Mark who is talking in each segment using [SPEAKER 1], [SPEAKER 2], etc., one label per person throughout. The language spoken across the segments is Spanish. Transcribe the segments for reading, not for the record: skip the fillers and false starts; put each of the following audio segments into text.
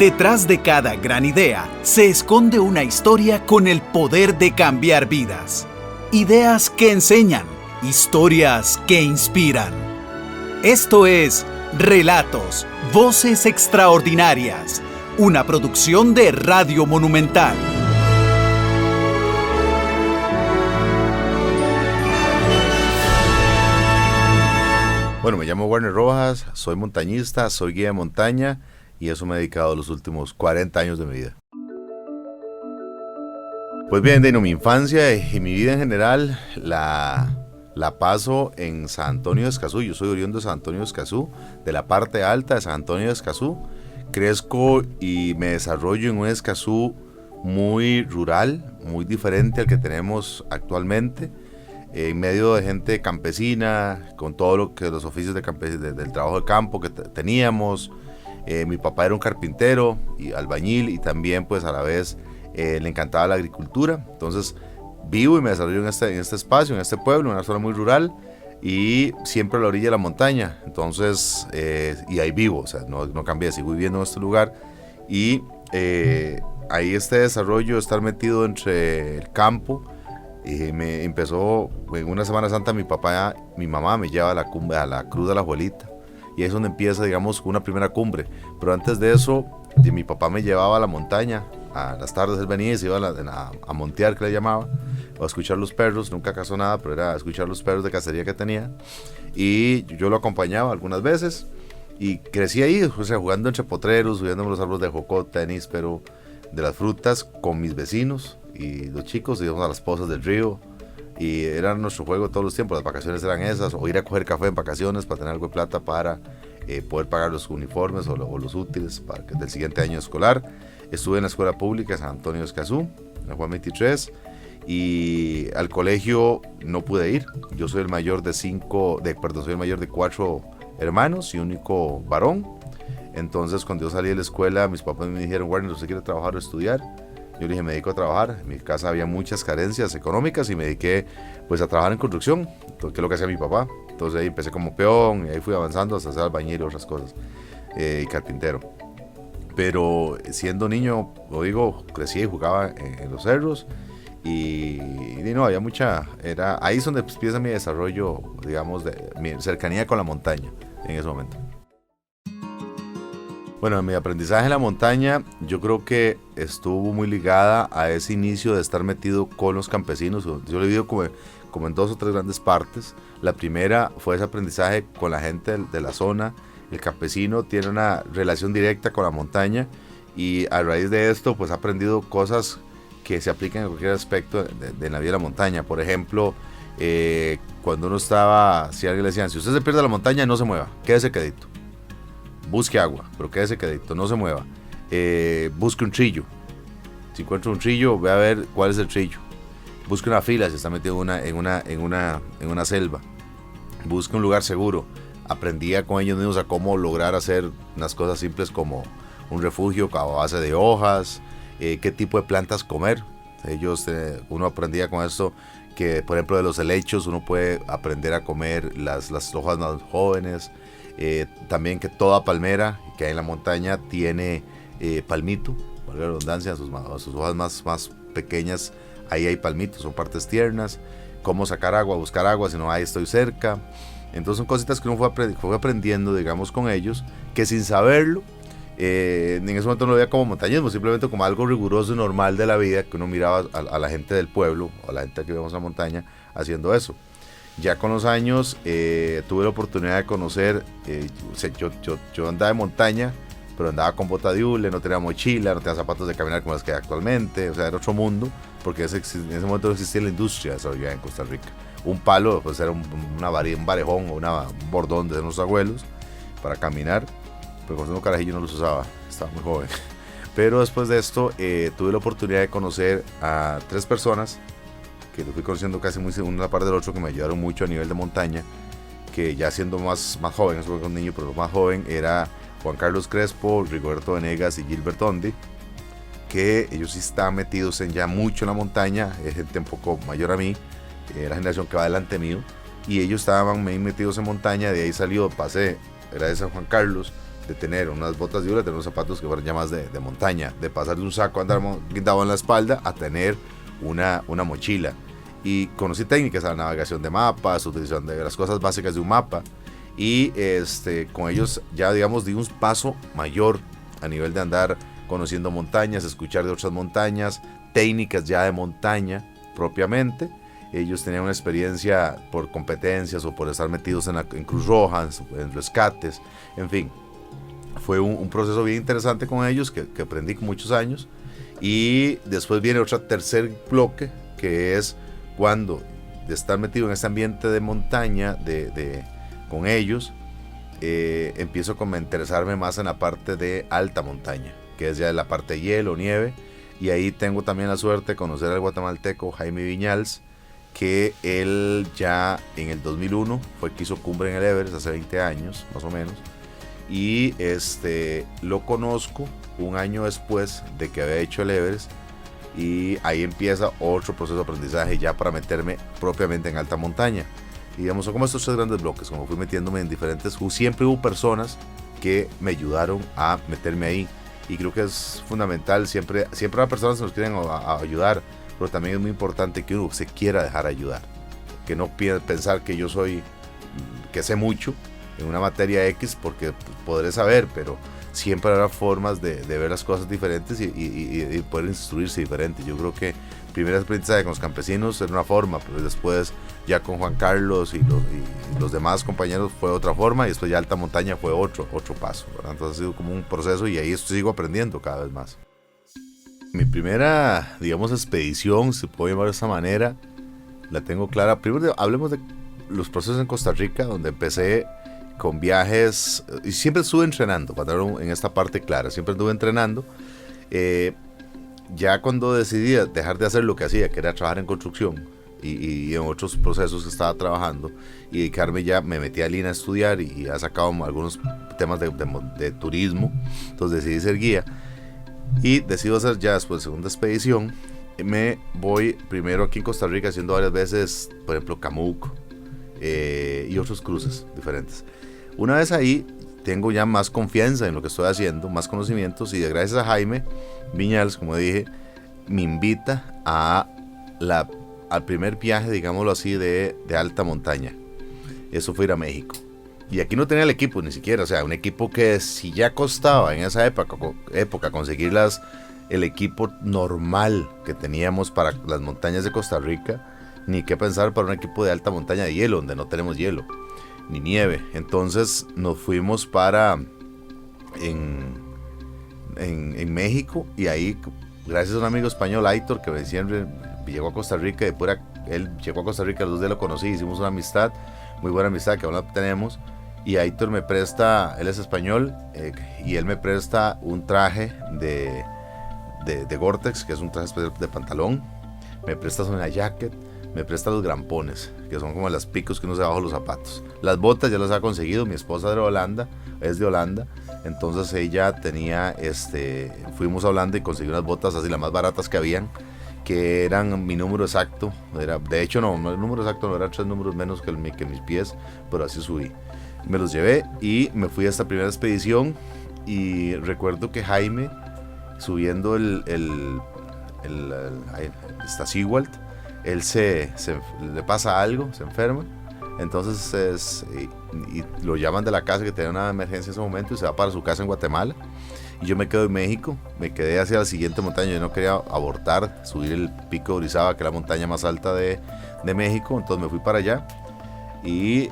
[SPEAKER 1] Detrás de cada gran idea se esconde una historia con el poder de cambiar vidas. Ideas que enseñan, historias que inspiran. Esto es Relatos, Voces Extraordinarias, una producción de Radio Monumental.
[SPEAKER 2] Bueno, me llamo Werner Rojas, soy montañista, soy guía de montaña y eso me he dedicado los últimos 40 años de mi vida. Pues bien, mi infancia y mi vida en general la paso en San Antonio de Escazú. Yo soy oriundo de San Antonio de Escazú, de la parte alta de San Antonio de Escazú. Crezco y me desarrollo en un Escazú muy rural, muy diferente al que tenemos actualmente, en medio de gente campesina, con todo lo que los oficios del trabajo de campo que teníamos. Mi papá era un carpintero y albañil y también pues a la vez le encantaba la agricultura. Entonces vivo y me desarrollo en este espacio, en este pueblo, en una zona muy rural y siempre a la orilla de la montaña. Entonces, y ahí vivo, o sea, no cambié, sigo viviendo en este lugar y ahí este desarrollo, estar metido entre el campo. Me empezó en una Semana Santa. Mi mamá me lleva a la Cruz de la Abuelita y es donde empieza, digamos, una primera cumbre. Pero antes de eso, mi papá me llevaba a la montaña. A las tardes él venía y se iba a montear, que le llamaba, o a escuchar los perros. Nunca cazó nada, pero era a escuchar los perros de cacería que tenía. Y yo lo acompañaba algunas veces y crecí ahí, o sea, jugando entre potreros, subiendo los árboles de jocota, níspero, de las frutas con mis vecinos y los chicos. Íbamos a las pozas del río y era nuestro juego todos los tiempos. Las vacaciones eran esas, o ir a coger café en vacaciones para tener algo de plata para poder pagar los uniformes o los útiles del siguiente año escolar. Estuve en la escuela pública San Antonio de Escazú, en la Juan 23, y al colegio no pude ir. Yo soy el mayor soy el mayor de 4 hermanos y único varón. Entonces cuando yo salí de la escuela, mis papás me dijeron: Warner, ¿usted quiere trabajar o estudiar? Yo le dije: me dedico a trabajar. En mi casa había muchas carencias económicas y me dediqué pues a trabajar en construcción, que es lo que hacía mi papá. Entonces ahí empecé como peón y ahí fui avanzando hasta ser albañil y otras cosas, y carpintero. Pero siendo niño, lo digo, crecí y jugaba en los cerros y no, había ahí es donde empieza mi desarrollo, digamos, de mi cercanía con la montaña en ese momento. Bueno, mi aprendizaje en la montaña yo creo que estuvo muy ligada a ese inicio de estar metido con los campesinos. Yo lo he vivido como en 2 o 3 grandes partes. La primera fue ese aprendizaje con la gente de la zona. El campesino tiene una relación directa con la montaña y a raíz de esto pues ha aprendido cosas que se aplican en cualquier aspecto de la vida de la montaña. Por ejemplo, cuando uno estaba, si alguien le decían: si usted se pierde la montaña, no se mueva, quédese quedito. Busque agua, pero quédese quedito, no se mueva. Busque un trillo. Si encuentra un trillo, ve a ver cuál es el trillo. Busque una fila si está metido en una selva. Busque un lugar seguro. Aprendía con ellos mismos a cómo lograr hacer unas cosas simples como un refugio a base de hojas, qué tipo de plantas comer. Uno aprendía con esto que, por ejemplo, de los helechos uno puede aprender a comer las hojas más jóvenes. También que toda palmera que hay en la montaña tiene palmito, por la redundancia, sus hojas más pequeñas, ahí hay palmitos, son partes tiernas. Cómo sacar agua, buscar agua, si no hay, estoy cerca. Entonces son cositas que uno fue aprendiendo, digamos, con ellos, que sin saberlo, en ese momento no lo veía como montañismo, simplemente como algo riguroso y normal de la vida, que uno miraba a la gente del pueblo, o a la gente que vemos en la montaña, haciendo eso. Ya con los años tuve la oportunidad de conocer, yo andaba de montaña, pero andaba con bota de hule, no tenía mochila, no tenía zapatos de caminar como los que hay actualmente, o sea, era otro mundo, porque en ese momento no existía la industria desarrollada en Costa Rica. Un palo pues era un varejón o un bordón de nuestros abuelos para caminar, pero cuando un carajillo no los usaba, estaba muy joven. Pero después de esto tuve la oportunidad de conocer a 3 personas que lo fui conociendo casi muy uno a la par del otro, que me ayudaron mucho a nivel de montaña, que ya siendo más joven, no soy un niño, pero más joven, era Juan Carlos Crespo, Rigoberto Venegas y Gilbert Ondi, que ellos sí estaban metidos ya mucho en la montaña, es gente un poco mayor a mí, la generación que va delante mío, y ellos estaban metidos en montaña. De ahí salió, pasé, gracias a Juan Carlos, de tener unas botas de hule, tener unos zapatos que fueran ya más de montaña, de pasar de un saco andar guindado en la espalda a tener una mochila. Y conocí técnicas, la navegación de mapas, utilización de las cosas básicas de un mapa, y con ellos ya, digamos, di un paso mayor a nivel de andar conociendo montañas, escuchar de otras montañas, técnicas ya de montaña propiamente. Ellos tenían una experiencia por competencias o por estar metidos en Cruz Roja, en rescates, en fin. Fue un proceso bien interesante con ellos que aprendí con muchos años. Y después viene otro tercer bloque, que es cuando de estar metido en este ambiente de montaña con ellos, empiezo a interesarme más en la parte de alta montaña, que es ya la parte de hielo, nieve. Y ahí tengo también la suerte de conocer al guatemalteco Jaime Viñals, que él ya en el 2001 fue que hizo cumbre en el Everest, hace 20 años más o menos, y lo conozco un año después de que había hecho el Everest, y ahí empieza otro proceso de aprendizaje ya para meterme propiamente en alta montaña. Y digamos, son como estos tres grandes bloques, como fui metiéndome en diferentes, siempre hubo personas que me ayudaron a meterme ahí, y creo que es fundamental, siempre hay personas que nos quieren ayudar, pero también es muy importante que uno se quiera dejar ayudar, que no pensar que yo que sé mucho en una materia X, porque podré saber, pero siempre habrá formas de ver las cosas diferentes y poder instruirse diferente. Yo creo que primer aprendizaje con los campesinos era una forma, pero después ya con Juan Carlos y los demás compañeros fue otra forma, y después ya alta montaña fue otro paso, ¿verdad? Entonces ha sido como un proceso, y ahí sigo aprendiendo cada vez más. Mi primera, digamos, expedición, si puedo llamar de esta manera, la tengo clara. Primero hablemos de los procesos en Costa Rica, donde empecé con viajes, y siempre estuve entrenando, para dar en esta parte clara, siempre estuve entrenando. Ya cuando decidí dejar de hacer lo que hacía, que era trabajar en construcción y en otros procesos que estaba trabajando, y dedicarme, ya me metí a Lina a estudiar y ha sacado algunos temas de turismo, entonces decidí ser guía. Y decido hacer ya después segunda expedición. Me voy primero aquí en Costa Rica haciendo varias veces, por ejemplo, Camuc y otros cruces diferentes. Una vez ahí tengo ya más confianza en lo que estoy haciendo, más conocimientos, y gracias a Jaime Viñals, como dije, me invita al primer viaje, digámoslo así, de alta montaña. Eso fue ir a México. Y aquí no tenía el equipo ni siquiera, o sea, un equipo que si ya costaba en esa época conseguir el equipo normal que teníamos para las montañas de Costa Rica, ni qué pensar para un equipo de alta montaña de hielo, donde no tenemos hielo ni nieve. Entonces nos fuimos en México, y ahí, gracias a un amigo español, Aitor, que siempre llegó a Costa Rica, él llegó a Costa Rica, los dos lo conocí, hicimos una amistad, muy buena amistad que aún la tenemos. Y Aitor me presta, él es español, y él me presta un traje de Gore-Tex, que es un traje especial de pantalón. Me presta una jacket, me presta los grampones, que son como las picos que uno se baja los zapatos. Las botas ya las ha conseguido, mi esposa es de Holanda, entonces ella tenía, fuimos a Holanda y conseguí unas botas así, las más baratas que habían, que eran mi número exacto. De hecho no, el número exacto no, era 3 números menos que mis pies, pero así subí. Me los llevé y me fui a esta primera expedición, y recuerdo que Jaime, subiendo el Stasiwalt, él le pasa algo, se enferma, entonces y lo llaman de la casa, que tenía una emergencia en ese momento, y se va para su casa en Guatemala, y yo me quedo en México. Me quedé hacia la siguiente montaña, yo no quería abortar, subir el pico de Orizaba, que es la montaña más alta de México, entonces me fui para allá. Y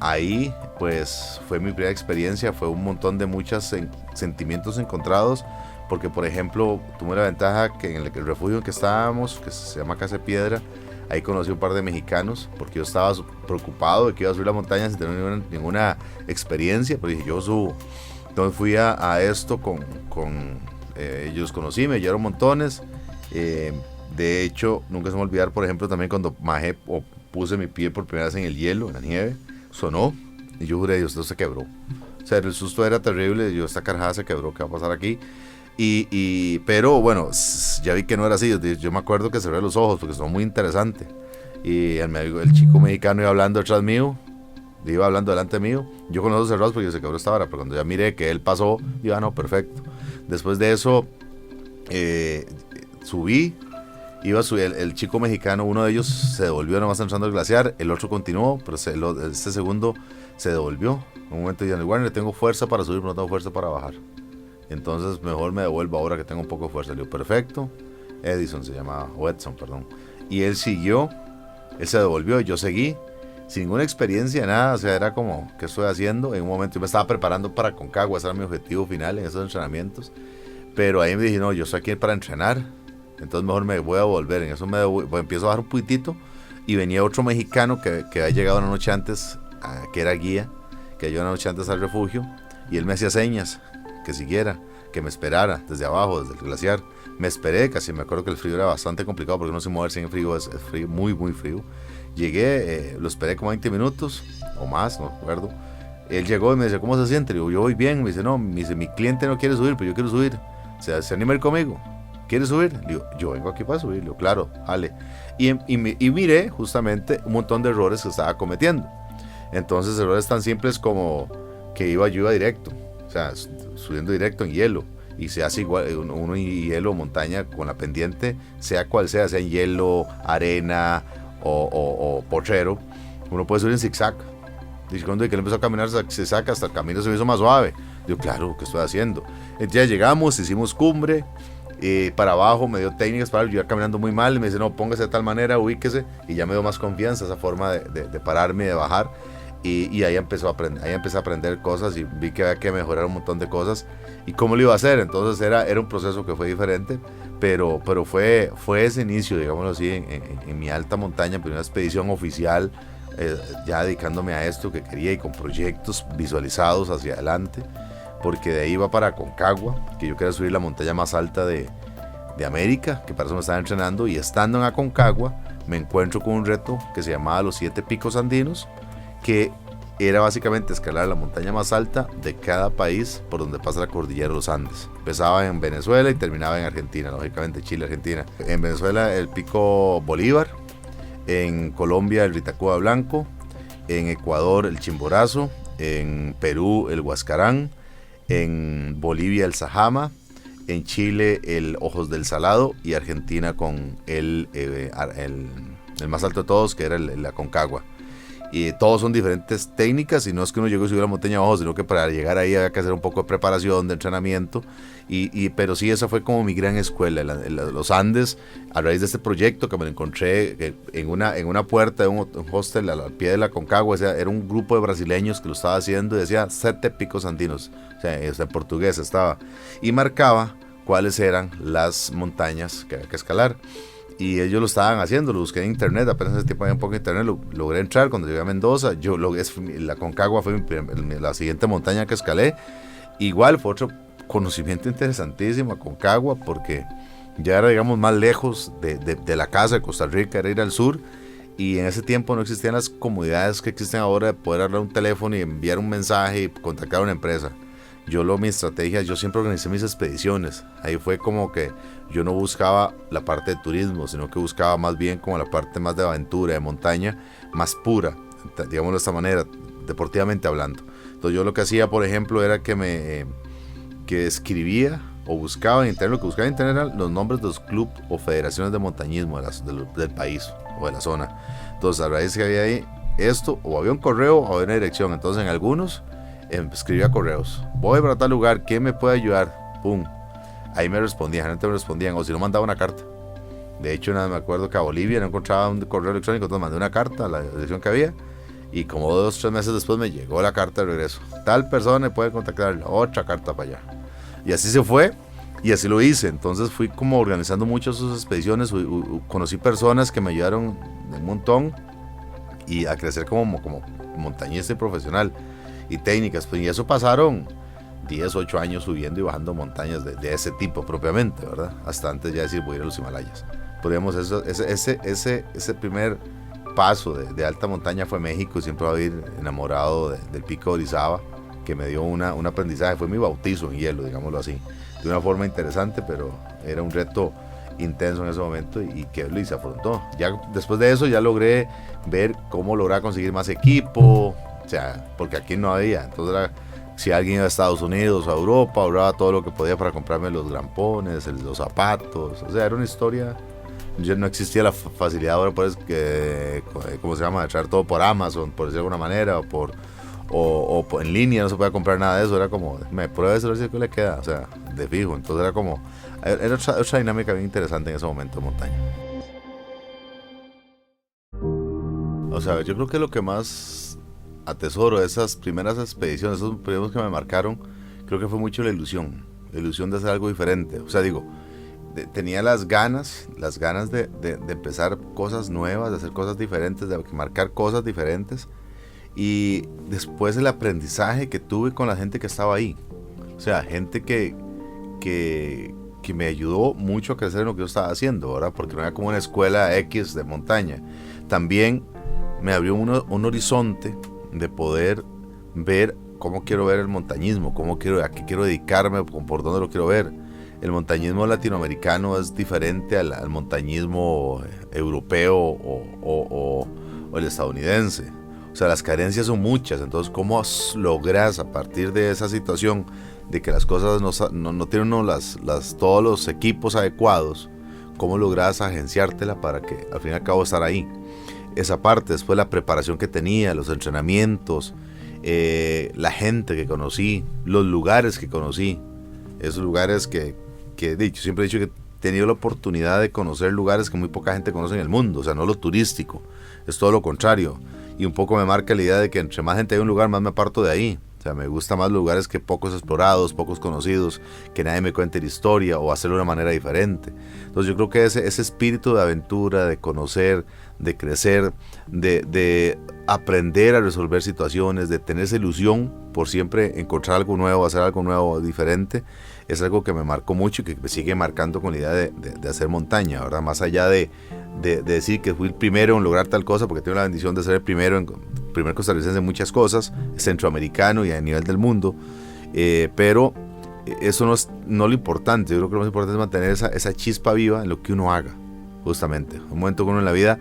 [SPEAKER 2] ahí pues fue mi primera experiencia, fue un montón de muchos sentimientos encontrados, porque por ejemplo tuve la ventaja que en el refugio en que estábamos, que se llama Casa de Piedra, ahí conocí un par de mexicanos, porque yo estaba preocupado de que iba a subir la montaña sin tener ninguna experiencia, pero dije, yo subo. Entonces fui a esto con ellos, conocí, me llevaron montones. De hecho, nunca se me va a olvidar, por ejemplo, también cuando puse mi pie por primera vez en el hielo, en la nieve, sonó, y yo juré, Dios, esto se quebró. O sea, el susto era terrible, esta carajada se quebró, ¿qué va a pasar aquí? Pero bueno, ya vi que no era así. Yo me acuerdo que cerré los ojos porque sonó muy interesante, y el chico mexicano iba hablando detrás mío, iba hablando delante mío, yo con los ojos cerrados porque se quebró esta vara, pero cuando ya miré que él pasó, digo, no, perfecto. Después de eso, subí, iba a subir, el chico mexicano, uno de ellos se devolvió nomás entrando al glaciar, el otro continuó, pero este segundo se devolvió. En un momento dije, bueno, tengo fuerza para subir, pero no tengo fuerza para bajar. Entonces mejor me devuelvo ahora que tengo un poco de fuerza. Le digo, perfecto. Edison se llamaba, o Edson, perdón. Y él siguió, él se devolvió, yo seguí, sin ninguna experiencia, nada, o sea, era como, ¿qué estoy haciendo? En un momento yo me estaba preparando para Aconcagua, ese era mi objetivo final en esos entrenamientos. Pero ahí me dije, no, yo estoy aquí para entrenar, entonces mejor me voy a volver. En eso empiezo a bajar un puitito y venía otro mexicano que había llegado una noche antes, que era guía, que llegó una noche antes al refugio, y él me hacía señas, que siguiera, que me esperara desde abajo, desde el glaciar. Me esperé, casi me acuerdo que el frío era bastante complicado porque no sé moverse en el frío, es frío, muy muy frío. Llegué, lo esperé como 20 minutos o más, no recuerdo. Él llegó y me dice, ¿cómo se siente? Le digo, yo voy bien. Me dice, no, mi cliente no quiere subir, pero yo quiero subir. ¿Se anima a ir conmigo? ¿Quieres subir? Le digo, yo vengo aquí para subir. Le digo, claro, dale. Y miré justamente un montón de errores que estaba cometiendo. Entonces errores tan simples como que yo iba directo, o sea, subiendo directo en hielo, y se hace igual uno en hielo, montaña con la pendiente, sea cual sea en hielo, arena o potrero, uno puede subir en zigzag. Y cuando él empezó a caminar zigzag, hasta el camino se me hizo más suave. Digo, claro, ¿qué estoy haciendo? Entonces ya llegamos, hicimos cumbre, para abajo me dio técnicas para yo iba caminando muy mal, y me dice, no, póngase de tal manera, ubíquese, y ya me dio más confianza esa forma de pararme y de bajar. Y ahí empecé a aprender cosas, y vi que había que mejorar un montón de cosas y cómo lo iba a hacer. Entonces era un proceso que fue diferente, pero fue ese inicio, digámoslo así, en mi alta montaña, primera expedición oficial, ya dedicándome a esto que quería y con proyectos visualizados hacia adelante, porque de ahí iba para Aconcagua, que yo quería subir la montaña más alta de América, que para eso me estaba entrenando. Y estando en Aconcagua me encuentro con un reto que se llamaba los 7 picos andinos, que era básicamente escalar la montaña más alta de cada país por donde pasa la cordillera de los Andes. Empezaba en Venezuela y terminaba en Argentina, lógicamente Chile, Argentina. En Venezuela el pico Bolívar, en Colombia el Vitacura Blanco, en Ecuador el Chimborazo, en Perú el Huascarán, en Bolivia el Sajama, en Chile el Ojos del Salado, y Argentina con el más alto de todos, que era el Aconcagua. Y todos son diferentes técnicas, y no es que uno llegue y subiera la montaña abajo, sino que para llegar ahí había que hacer un poco de preparación, de entrenamiento, pero sí, esa fue como mi gran escuela, los Andes. A raíz de este proyecto que me lo encontré en una puerta de un hostel al pie de la Aconcagua, era un grupo de brasileños que lo estaba haciendo, y decía 7 picos andinos, o sea, en portugués estaba, y marcaba cuáles eran las montañas que había que escalar. Y ellos lo estaban haciendo, lo busqué en internet, apenas ese tiempo había un poco de internet, logré entrar. Cuando llegué a Mendoza, la Aconcagua fue la siguiente montaña que escalé. Igual fue otro conocimiento interesantísimo, Aconcagua, porque ya era, digamos, más lejos de la casa de Costa Rica, era ir al sur, y en ese tiempo no existían las comodidades que existen ahora de poder hablar un teléfono y enviar un mensaje y contactar a una empresa. Mi estrategia, yo siempre organicé mis expediciones. Ahí fue como que yo no buscaba la parte de turismo, sino que buscaba más bien como la parte más de aventura, de montaña, más pura, digámoslo de esta manera, deportivamente hablando. Entonces yo lo que hacía, por ejemplo, era que escribía o buscaba en internet. Lo que buscaba en internet eran los nombres de los clubes o federaciones de montañismo del país o de la zona. Entonces a raíz que había ahí esto, o había un correo o había una dirección. Entonces en algunos escribía correos, voy para tal lugar, ¿quién me puede ayudar? Pum, ahí me respondían, gente me respondían, o si no, mandaba una carta. De hecho, me acuerdo que a Bolivia no encontraba un correo electrónico, entonces mandé una carta a la dirección que había, y como 2 o 3 meses después me llegó la carta de regreso, tal persona puede contactar, otra carta para allá, y así se fue, y así lo hice. Entonces fui como organizando muchas sus expediciones, conocí personas que me ayudaron un montón, y a crecer como montañista y profesional, y técnicas, pues, y eso pasaron 10, 8 años subiendo y bajando montañas de ese tipo propiamente, ¿verdad? Hasta antes ya decir, voy a ir a los Himalayas. Podríamos, ese primer paso de alta montaña fue México, y siempre voy a ir enamorado del pico de Orizaba, que me dio un aprendizaje, fue mi bautizo en hielo, digámoslo así, de una forma interesante, pero era un reto intenso en ese momento, y que Luis se afrontó. Ya después de eso ya logré ver cómo lograr conseguir más equipo, sea, porque aquí no había. Entonces era, si alguien iba a Estados Unidos o a Europa, ahorraba todo lo que podía para comprarme los grampones, los zapatos. O sea, era una historia. Ya no existía la facilidad ahora, pues, que, ¿cómo se llama? De traer todo por Amazon, por decirlo de alguna manera, o en línea, no se podía comprar nada de eso. Era como, me pruebes a ver si le queda, o sea, de fijo. Entonces era como, era otra dinámica bien interesante en ese momento de montaña. O sea, yo creo que lo que más atesoro de esas primeras expediciones, esos primeros que me marcaron, creo que fue mucho la ilusión de hacer algo diferente. O sea, digo, tenía las ganas de empezar cosas nuevas, de hacer cosas diferentes, de marcar cosas diferentes, y después el aprendizaje que tuve con la gente que estaba ahí. O sea, gente que me ayudó mucho a crecer en lo que yo estaba haciendo, ¿verdad? Porque no era como una escuela X de montaña. También me abrió un horizonte de poder ver cómo quiero ver el montañismo, a qué quiero dedicarme, por dónde lo quiero ver. El montañismo latinoamericano es diferente al montañismo europeo o el estadounidense. O sea, las carencias son muchas. Entonces, ¿cómo logras a partir de esa situación de que las cosas no tienen todos los equipos adecuados, cómo logras agenciártela para que al fin y al cabo estar ahí? Esa parte, después la preparación que tenía, los entrenamientos, la gente que conocí, los lugares que conocí, esos lugares que siempre he dicho que he tenido la oportunidad de conocer lugares que muy poca gente conoce en el mundo. O sea, no lo turístico, es todo lo contrario. Y un poco me marca la idea de que entre más gente hay en un lugar, más me aparto de ahí. O sea, me gustan más los lugares que pocos explorados, pocos conocidos, que nadie me cuente la historia o hacerlo de una manera diferente. Entonces yo creo que ese espíritu de aventura, de conocer, de crecer, de aprender a resolver situaciones, de tener esa ilusión por siempre encontrar algo nuevo, hacer algo nuevo, diferente, es algo que me marcó mucho y que me sigue marcando con la idea de hacer montaña, ¿verdad? Más allá de decir que fui el primero en lograr tal cosa, porque tengo la bendición de ser el primer costarricense en muchas cosas, centroamericano y a nivel del mundo, pero eso no es lo importante. Yo creo que lo más importante es mantener esa chispa viva en lo que uno haga, justamente. Un momento que uno en la vida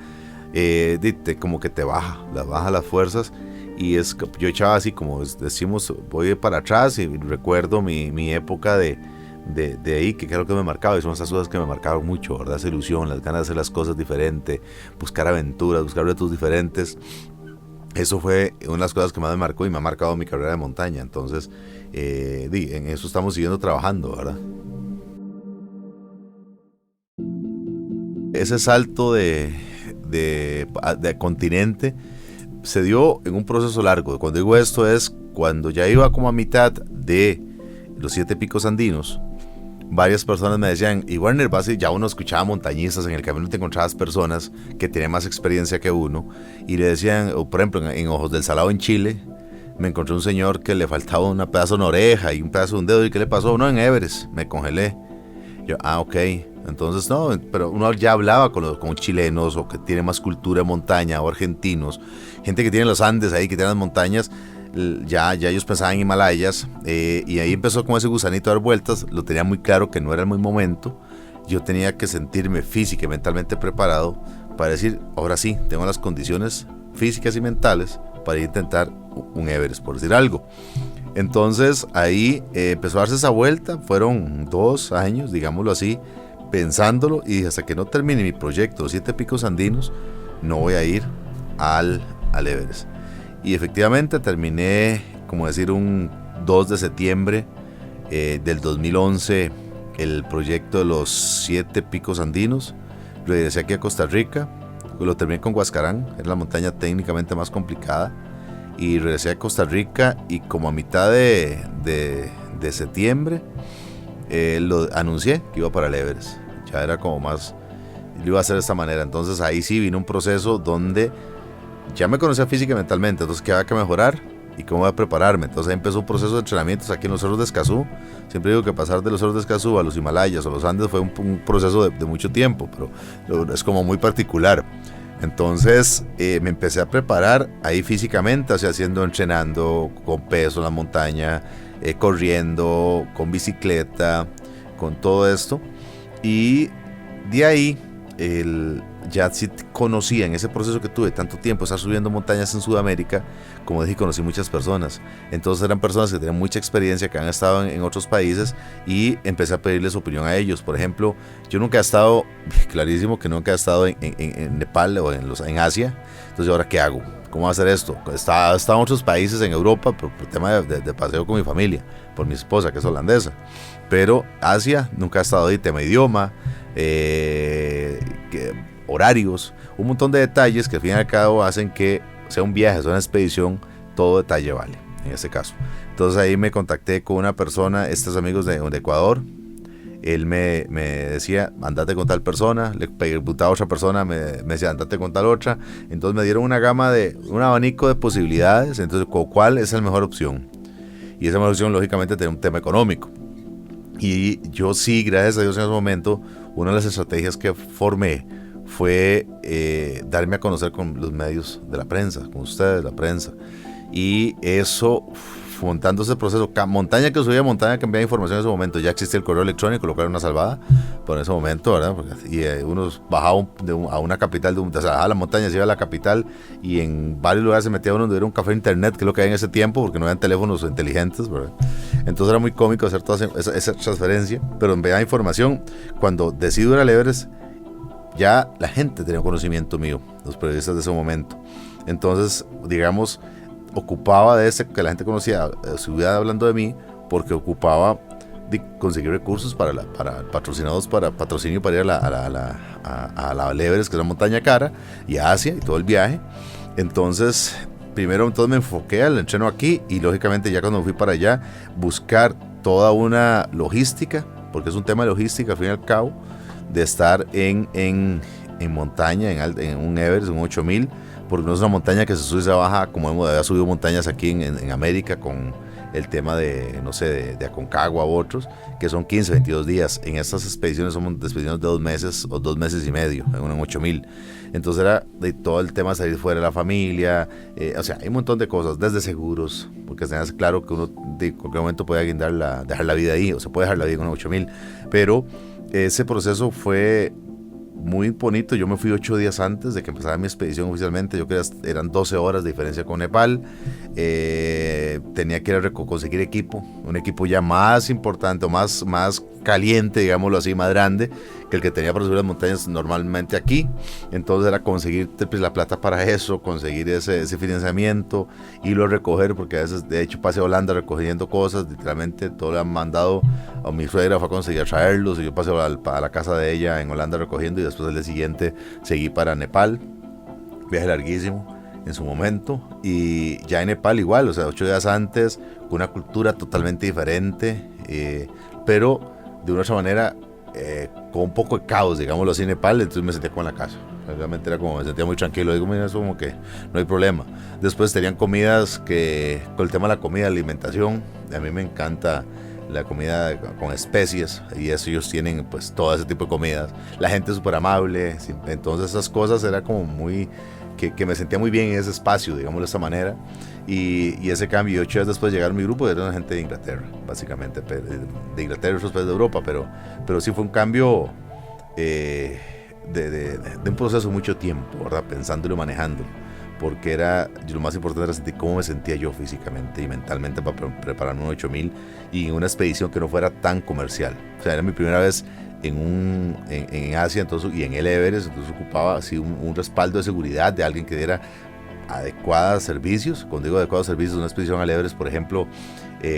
[SPEAKER 2] como que te baja las fuerzas, y yo echaba así, como decimos, voy para atrás y recuerdo mi época de ahí, que creo que me marcaba, y son esas cosas que me marcaron mucho, ¿verdad? Esa ilusión, las ganas de hacer las cosas diferentes, buscar aventuras, buscar retos diferentes. Eso fue una de las cosas que más me marcó y me ha marcado mi carrera de montaña. Entonces, en eso estamos siguiendo trabajando, ¿verdad? Ese salto de continente se dio en un proceso largo. Cuando digo esto es cuando ya iba como a mitad de los 7 picos andinos. Varias personas me decían, y Werner, ya uno escuchaba montañistas en el camino, te encontrabas personas que tenían más experiencia que uno, y le decían, por ejemplo, en Ojos del Salado en Chile, me encontré un señor que le faltaba un pedazo de una oreja y un pedazo de un dedo. ¿Y qué le pasó? No, en Everest, me congelé. Yo, ok. Entonces, no, pero uno ya hablaba con chilenos, o que tienen más cultura de montaña, o argentinos, gente que tiene los Andes ahí, que tiene las montañas. Ya ellos pensaban en Himalayas, y ahí empezó como ese gusanito a dar vueltas. Lo tenía muy claro que no era el buen momento. Yo tenía que sentirme física y mentalmente preparado para decir, ahora sí, tengo las condiciones físicas y mentales para intentar un Everest, por decir algo. Entonces ahí empezó a darse esa vuelta. Fueron 2 años, digámoslo así, pensándolo, y hasta que no termine mi proyecto, los 7 picos andinos, no voy a ir al Everest. Y efectivamente terminé, como decir, un 2 de septiembre del 2011 el proyecto de los 7 picos andinos. Regresé aquí a Costa Rica, lo terminé con Huascarán, era la montaña técnicamente más complicada, y regresé a Costa Rica, y como a mitad de septiembre lo anuncié que iba para el Everest. Ya era como más, lo iba a hacer de esta manera. Entonces ahí sí vino un proceso donde ya me conocía física y mentalmente, entonces qué había que mejorar y cómo voy a prepararme. Entonces ahí empezó un proceso de entrenamientos aquí en los Cerros de Escazú. Siempre digo que pasar de los Cerros de Escazú a los Himalayas o los Andes fue un proceso de mucho tiempo, pero es como muy particular. Entonces me empecé a preparar ahí físicamente, o sea, entrenando con peso en la montaña, corriendo, con bicicleta, con todo esto. Y de ahí ya sí conocía en ese proceso que tuve tanto tiempo, estar subiendo montañas en Sudamérica, como dije, conocí muchas personas. Entonces eran personas que tenían mucha experiencia, que han estado en otros países, y empecé a pedirles opinión a ellos. Por ejemplo, yo nunca he estado, clarísimo que nunca he estado en Nepal o en Asia. Entonces, ¿ahora qué hago? ¿Cómo va a hacer esto? He estado en otros países en Europa por tema de paseo con mi familia, por mi esposa, que es holandesa. Pero Asia, nunca he estado ahí, tema idioma, horarios, un montón de detalles que al fin y al cabo hacen que sea un viaje, sea una expedición, todo detalle vale, en este caso. Entonces ahí me contacté con una persona, estos amigos de Ecuador. Él me decía, andate con tal persona, le preguntaba a otra persona, me decía, andate con tal otra. Entonces me dieron un abanico de posibilidades, entonces ¿cuál es la mejor opción? Y esa mejor opción, lógicamente, tiene un tema económico. Y yo sí, gracias a Dios, en ese momento, una de las estrategias que formé fue darme a conocer con los medios de la prensa, con ustedes, la prensa. Y eso, montando ese proceso, montaña que subía, montaña que enviaba información en ese momento. Ya existía el correo electrónico, lo cual era una salvada, pero en ese momento, ¿verdad? Y uno bajaba a una capital, o sea, bajaba la montaña, se iba a la capital, y en varios lugares se metía uno donde era un café internet, que es lo que había en ese tiempo, porque no habían teléfonos inteligentes, ¿verdad? Entonces era muy cómico hacer toda esa transferencia, pero enviaba información. Cuando decido ir al Everest, ya la gente tenía conocimiento mío, los periodistas de ese momento. Entonces, digamos, ocupaba de ese que la gente conocía, subía hablando de mí, porque ocupaba de conseguir recursos para patrocinados, para patrocinio para ir a la Everest, que es una montaña cara, y a Asia, y todo el viaje. Entonces, primero entonces me enfoqué al entreno aquí, y lógicamente ya cuando fui para allá, buscar toda una logística, porque es un tema de logística al fin y al cabo, de estar en montaña, en un Everest, un 8000, porque no es una montaña que se sube y se baja como hemos subido montañas aquí en América, con el tema de, no sé, de Aconcagua u otros, que son 15, 22 días. En estas expediciones somos expediciones de 2 meses o 2 meses y medio, en un 8000. Entonces era de todo el tema de salir fuera de la familia, o sea, hay un montón de cosas, desde seguros, porque es claro que uno de cualquier momento puede dejar la vida ahí, o se puede dejar la vida en un 8000, pero ese proceso fue muy bonito. Yo me fui 8 días antes de que empezara mi expedición oficialmente. Yo creo que eran 12 horas de diferencia con Nepal. Tenía que ir a conseguir equipo, un equipo ya más importante, o más caliente, digámoslo así, más grande que el que tenía para subir las montañas normalmente aquí. Entonces era conseguir pues, la plata para eso, conseguir ese financiamiento, irlo a recoger, porque a veces, de hecho, pasé a Holanda recogiendo cosas, literalmente todo le han mandado a mi suegra, fue a conseguir traerlos, y yo pasé a la casa de ella en Holanda recogiendo, y después el día siguiente seguí para Nepal, viaje larguísimo en su momento, y ya en Nepal igual, o sea, 8 días antes, con una cultura totalmente diferente, pero de una otra manera, con un poco de caos, digámoslo así, en Nepal. Entonces me sentía como en la casa, realmente era como, me sentía muy tranquilo, digo, mira, eso como que no hay problema. Después tenían comidas que, con el tema de la comida, alimentación, a mí me encanta la comida con especies, y eso ellos tienen pues todo ese tipo de comidas, la gente es súper amable, entonces esas cosas era como muy, que me sentía muy bien en ese espacio, digámoslo de esta manera. Y ese cambio, 8 días después llegaron mi grupo, era gente de Inglaterra, básicamente, de Inglaterra y otros países de Europa, pero sí fue un cambio de un proceso de mucho tiempo, ¿verdad? Pensándolo y manejando, porque lo más importante era sentir cómo me sentía yo físicamente y mentalmente para prepararme un 8000 y en una expedición que no fuera tan comercial. O sea, era mi primera vez en Asia, entonces, y en el Everest, entonces ocupaba así un respaldo de seguridad de alguien que diera adecuados servicios. Cuando digo adecuados servicios, una expedición al Everest, por ejemplo,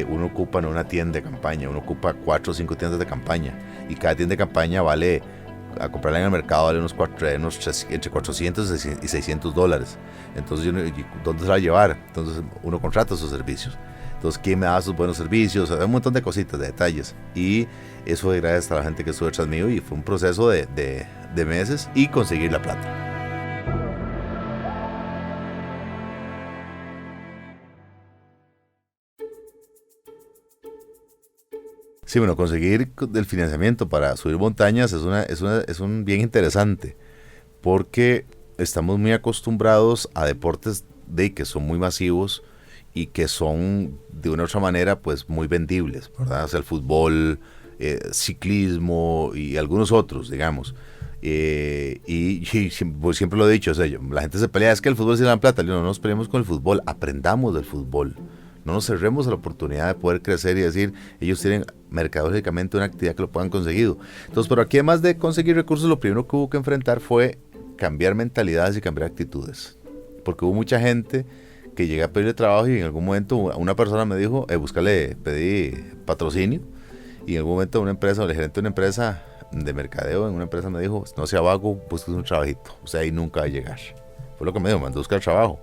[SPEAKER 2] uno ocupa en una tienda de campaña, uno ocupa 4 o 5 tiendas de campaña, y cada tienda de campaña vale, a comprarla en el mercado, vale entre 400 y 600 dólares. Entonces, ¿dónde se va a llevar? Entonces uno contrata esos servicios. Entonces, ¿quién me da esos buenos servicios? Hay un montón de cositas, de detalles, y eso fue gracias a la gente que estuvo detrás mío, y fue un proceso de meses y conseguir la plata. Sí, bueno, conseguir el financiamiento para subir montañas es un bien interesante, porque estamos muy acostumbrados a deportes que son muy masivos y que son de una u otra manera pues muy vendibles, ¿verdad? O sea, el fútbol, ciclismo y algunos otros, digamos. Pues siempre lo he dicho, o sea, la gente se pelea, es que el fútbol sí da plata. No nos peleemos con el fútbol, aprendamos del fútbol. No nos cerremos a la oportunidad de poder crecer y decir, ellos tienen mercadológicamente una actividad que lo puedan conseguido. Entonces, pero aquí además de conseguir recursos, lo primero que hubo que enfrentar fue cambiar mentalidades y cambiar actitudes. Porque hubo mucha gente que llega a pedirle trabajo y en algún momento una persona me dijo, pedí patrocinio, y en algún momento una empresa, o el gerente de una empresa de mercadeo en una empresa me dijo, no sea vago, busques un trabajito, o sea, ahí nunca va a llegar. Fue lo que me dijo, mandó a buscar trabajo.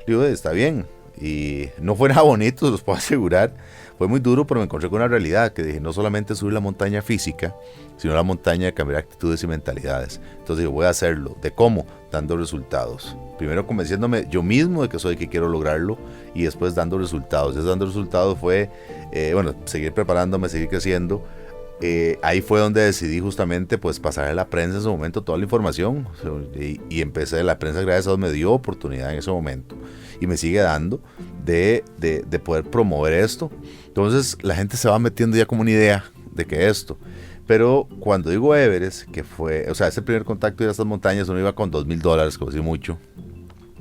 [SPEAKER 2] Le digo, está bien, y no fue nada bonito, se los puedo asegurar, fue muy duro, pero me encontré con una realidad, que dije, no solamente subir la montaña física, sino la montaña de cambiar actitudes y mentalidades. Entonces dije, voy a hacerlo. ¿De cómo? Dando resultados. Primero convenciéndome yo mismo de que soy, que quiero lograrlo, y después dando resultados. Ese dando resultados fue, seguir preparándome, seguir creciendo. Ahí fue donde decidí justamente pues pasar a la prensa en ese momento toda la información, y empecé, la prensa gracias a Dios me dio oportunidad en ese momento y me sigue dando de poder promover esto. Entonces la gente se va metiendo ya como una idea de que esto, pero cuando digo Everest, que fue, o sea, ese primer contacto de estas montañas, uno iba con $2,000, como decía mucho,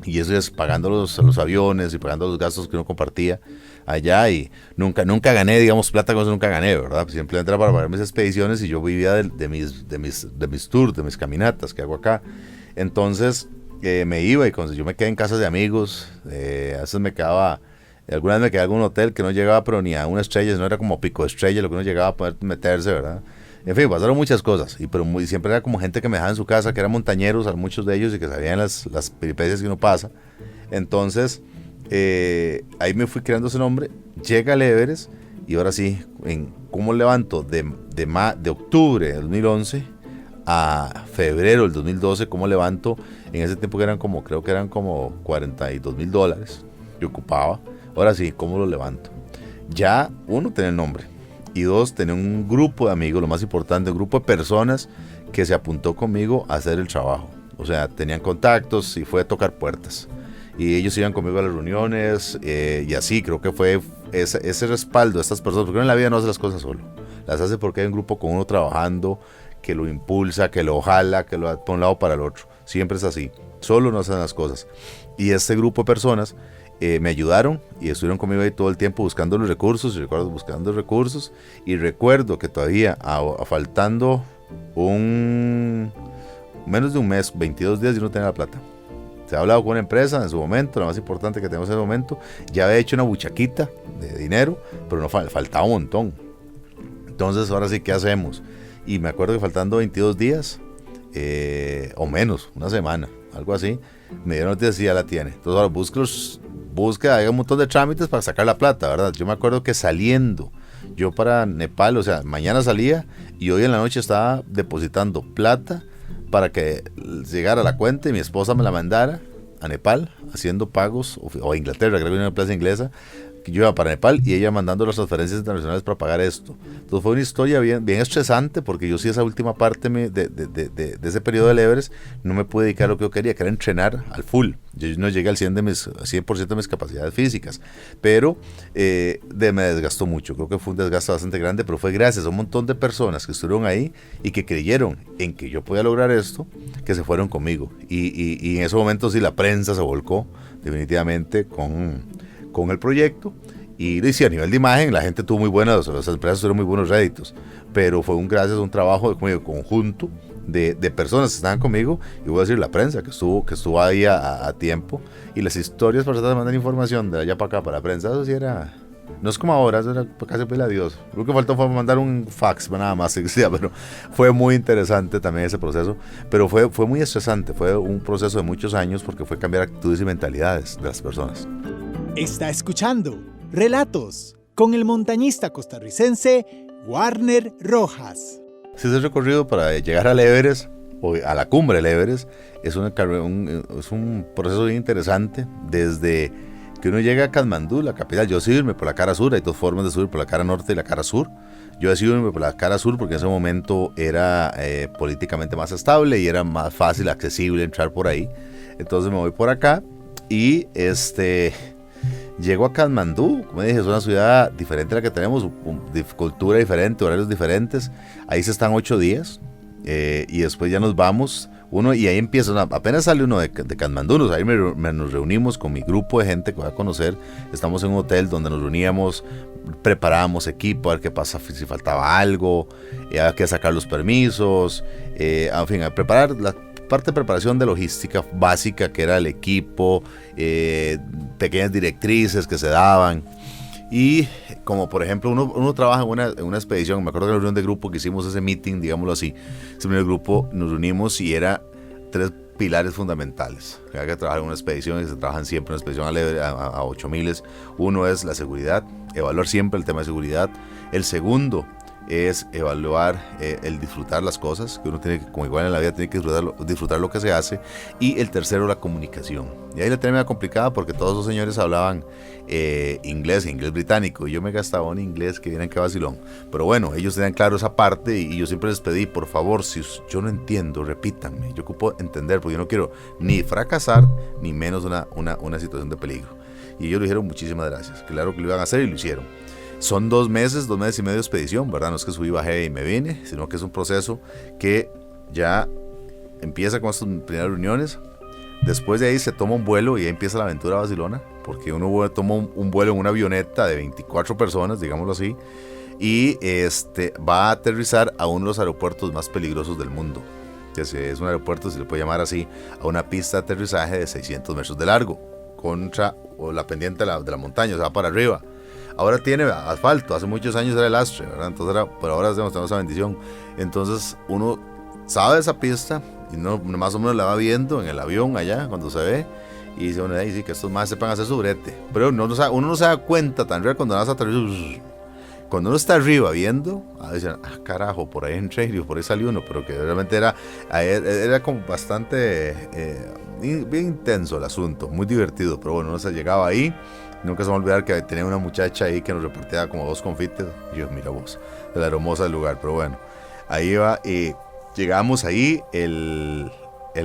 [SPEAKER 2] y eso es pagando los aviones y pagando los gastos que uno compartía allá, y nunca gané, digamos, plata con eso nunca gané, ¿verdad? Simplemente era para pagar mis expediciones, y yo vivía de mis tours, de mis caminatas que hago acá. Entonces me iba, y cuando yo me quedé en casas de amigos, a veces alguna vez me quedé en algún hotel que no llegaba pero ni a una estrella, no era como pico de estrella lo que uno llegaba a poder meterse, ¿verdad? En fin, pasaron muchas cosas, pero siempre era como gente que me dejaba en su casa, que eran montañeros, muchos de ellos, y que sabían las peripecias que uno pasa. Entonces, ahí me fui creando ese nombre, llega el Everest, y ahora sí, ¿cómo levanto de octubre del 2011 a febrero del 2012? ¿Cómo levanto? En ese tiempo creo que eran como $42,000 que ocupaba. Ahora sí, ¿cómo lo levanto? Ya, uno, tenía el nombre. Y dos, tenía un grupo de amigos, lo más importante, un grupo de personas que se apuntó conmigo a hacer el trabajo. O sea, tenían contactos y fue a tocar puertas. Y ellos iban conmigo a las reuniones, y así creo que fue ese respaldo de estas personas, porque uno en la vida no hace las cosas solo. Las hace porque hay un grupo con uno trabajando, que lo impulsa, que lo jala, que lo da para un lado para el otro. Siempre es así. Solo no hacen las cosas. Y este grupo de personas me ayudaron y estuvieron conmigo ahí todo el tiempo buscando los recursos, y recuerdo que todavía faltando menos de un mes, 22 días, yo no tenía la plata. Se ha hablado con una empresa en su momento, la más importante que tenemos en ese momento, ya había hecho una buchaquita de dinero, pero no faltaba un montón. Entonces ahora sí, ¿qué hacemos? Y me acuerdo que faltando 22 días, o menos, una semana, algo así, me dieron noticias, sí, ya la tiene. Entonces ahora busca, hay un montón de trámites para sacar la plata, ¿verdad? Yo me acuerdo que saliendo yo para Nepal, o sea, mañana salía y hoy en la noche estaba depositando plata para que llegara a la cuenta y mi esposa me la mandara a Nepal, haciendo pagos, o a Inglaterra, creo que era una empresa inglesa, que yo iba para Nepal y ella mandando las transferencias internacionales para pagar esto. Entonces fue una historia bien estresante, porque yo sí esa última parte de ese periodo del Everest no me pude dedicar a lo que yo quería, que era entrenar al full. Yo no llegué al 100% de mis capacidades físicas, pero me desgastó mucho. Creo que fue un desgaste bastante grande, pero fue gracias a un montón de personas que estuvieron ahí y que creyeron en que yo podía lograr esto, que se fueron conmigo. Y en ese momento sí la prensa se volcó definitivamente con el proyecto, y sí, a nivel de imagen la gente tuvo muy buenas, las empresas tuvieron muy buenos réditos, pero fue gracias a un trabajo de conjunto de personas que estaban conmigo, y voy a decir la prensa que estuvo ahí a tiempo, y las historias para tratar de mandar información de allá para acá para la prensa, eso sí era, no es como ahora, eso era casi pedirle a Dios. Lo que faltó fue mandar un fax, nada más, pero fue muy interesante también ese proceso, pero fue muy estresante, fue un proceso de muchos años, porque fue cambiar actitudes y mentalidades de las personas.
[SPEAKER 1] Está escuchando Relatos con el montañista costarricense Warner Rojas.
[SPEAKER 2] Ese recorrido para llegar al Everest, o a la cumbre del Everest, es un proceso bien interesante. Desde que uno llega a Katmandú, la capital, yo decidí irme por la cara sur. Hay dos formas de subir, por la cara norte y la cara sur. Yo decidí irme por la cara sur porque en ese momento era políticamente más estable y era más fácil, accesible entrar por ahí. Entonces me voy por acá y llego a Katmandú. Como dije, es una ciudad diferente a la que tenemos, cultura diferente, horarios diferentes. Ahí se están 8 días. y después ya nos vamos, y ahí empieza, apenas sale uno de Katmandú, ahí nos reunimos con mi grupo de gente que voy a conocer, estamos en un hotel donde nos reuníamos, preparábamos equipo, a ver qué pasa si faltaba algo, había que sacar los permisos, en fin, a preparar la parte de preparación de logística básica que era el equipo, pequeñas directrices que se daban. Y como por ejemplo uno trabaja en una expedición, me acuerdo de la reunión de grupo que hicimos ese meeting, digámoslo así, ese primer grupo nos reunimos y era 3 pilares fundamentales que hay que trabajar en una expedición, y se trabajan siempre en una expedición a 8000. Uno es la seguridad, evaluar siempre el tema de seguridad. El segundo es evaluar el disfrutar las cosas, que uno tiene que, como igual en la vida, tiene que disfrutar lo que se hace. Y el tercero, la comunicación. Y ahí la tenía complicada porque todos esos señores hablaban inglés británico, y yo me gastaba un inglés que vienen que vacilón. Pero bueno, ellos tenían claro esa parte, y yo siempre les pedí, por favor, si yo no entiendo, repítanme. Yo ocupo entender, porque yo no quiero ni fracasar, ni menos una situación de peligro. Y ellos le dijeron muchísimas gracias. Claro que lo iban a hacer y lo hicieron. Son 2 meses y medio de expedición, ¿verdad? No es que subí, bajé y me vine, sino que es un proceso que ya empieza con estas primeras reuniones. Después de ahí se toma un vuelo y ahí empieza la aventura vacilona, porque uno toma un vuelo en una avioneta de 24 personas, digámoslo así, y va a aterrizar a uno de los aeropuertos más peligrosos del mundo. Es un aeropuerto, se le puede llamar así, a una pista de aterrizaje de 600 metros de largo, contra la pendiente de la montaña, o sea, va para arriba. Ahora tiene asfalto, hace muchos años era el lastre, ¿verdad? Entonces pero ahora tenemos esa bendición. Entonces uno sabe esa pista y uno más o menos la va viendo en el avión allá cuando se ve, y dice uno, sí, que estos más sepan hacer su brete. Pero uno no se da cuenta tan real cuando vas a aterrizar. Cuando uno está arriba viendo, dicen, carajo, por ahí entré y por ahí salió uno, pero que realmente era como bastante bien intenso el asunto, muy divertido. Pero bueno, uno se llegaba ahí. Nunca se me va a olvidar que tenía una muchacha ahí que nos repartía como 2 confites. Y yo, mira vos, de la hermosa del lugar. Pero bueno, ahí va. Llegamos ahí. El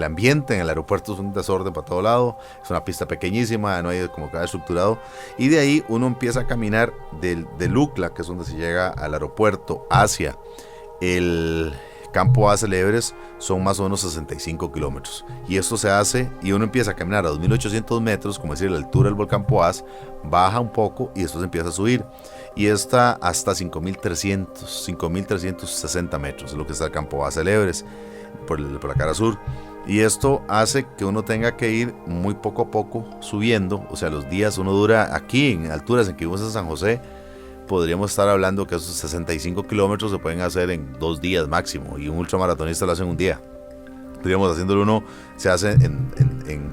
[SPEAKER 2] ambiente en el aeropuerto es un desorden para todo lado. Es una pista pequeñísima, no hay como cada estructurado. Y de ahí uno empieza a caminar de Lukla, que es donde se llega al aeropuerto, hacia el campo base del Everest. Son más o menos 65 kilómetros. Y esto se hace, y uno empieza a caminar a 2.800 metros, como decir, la altura del volcán Poás, baja un poco y después empieza a subir. Y está hasta 5.360 metros, es lo que está el campo base del Everest, por la cara sur. Y esto hace que uno tenga que ir muy poco a poco subiendo. O sea, los días uno dura aquí en alturas en que vivimos en San José, podríamos estar hablando que esos 65 kilómetros se pueden hacer en 2 días máximo, y un ultramaratonista lo hace en un día. Podríamos haciéndolo uno, se hace en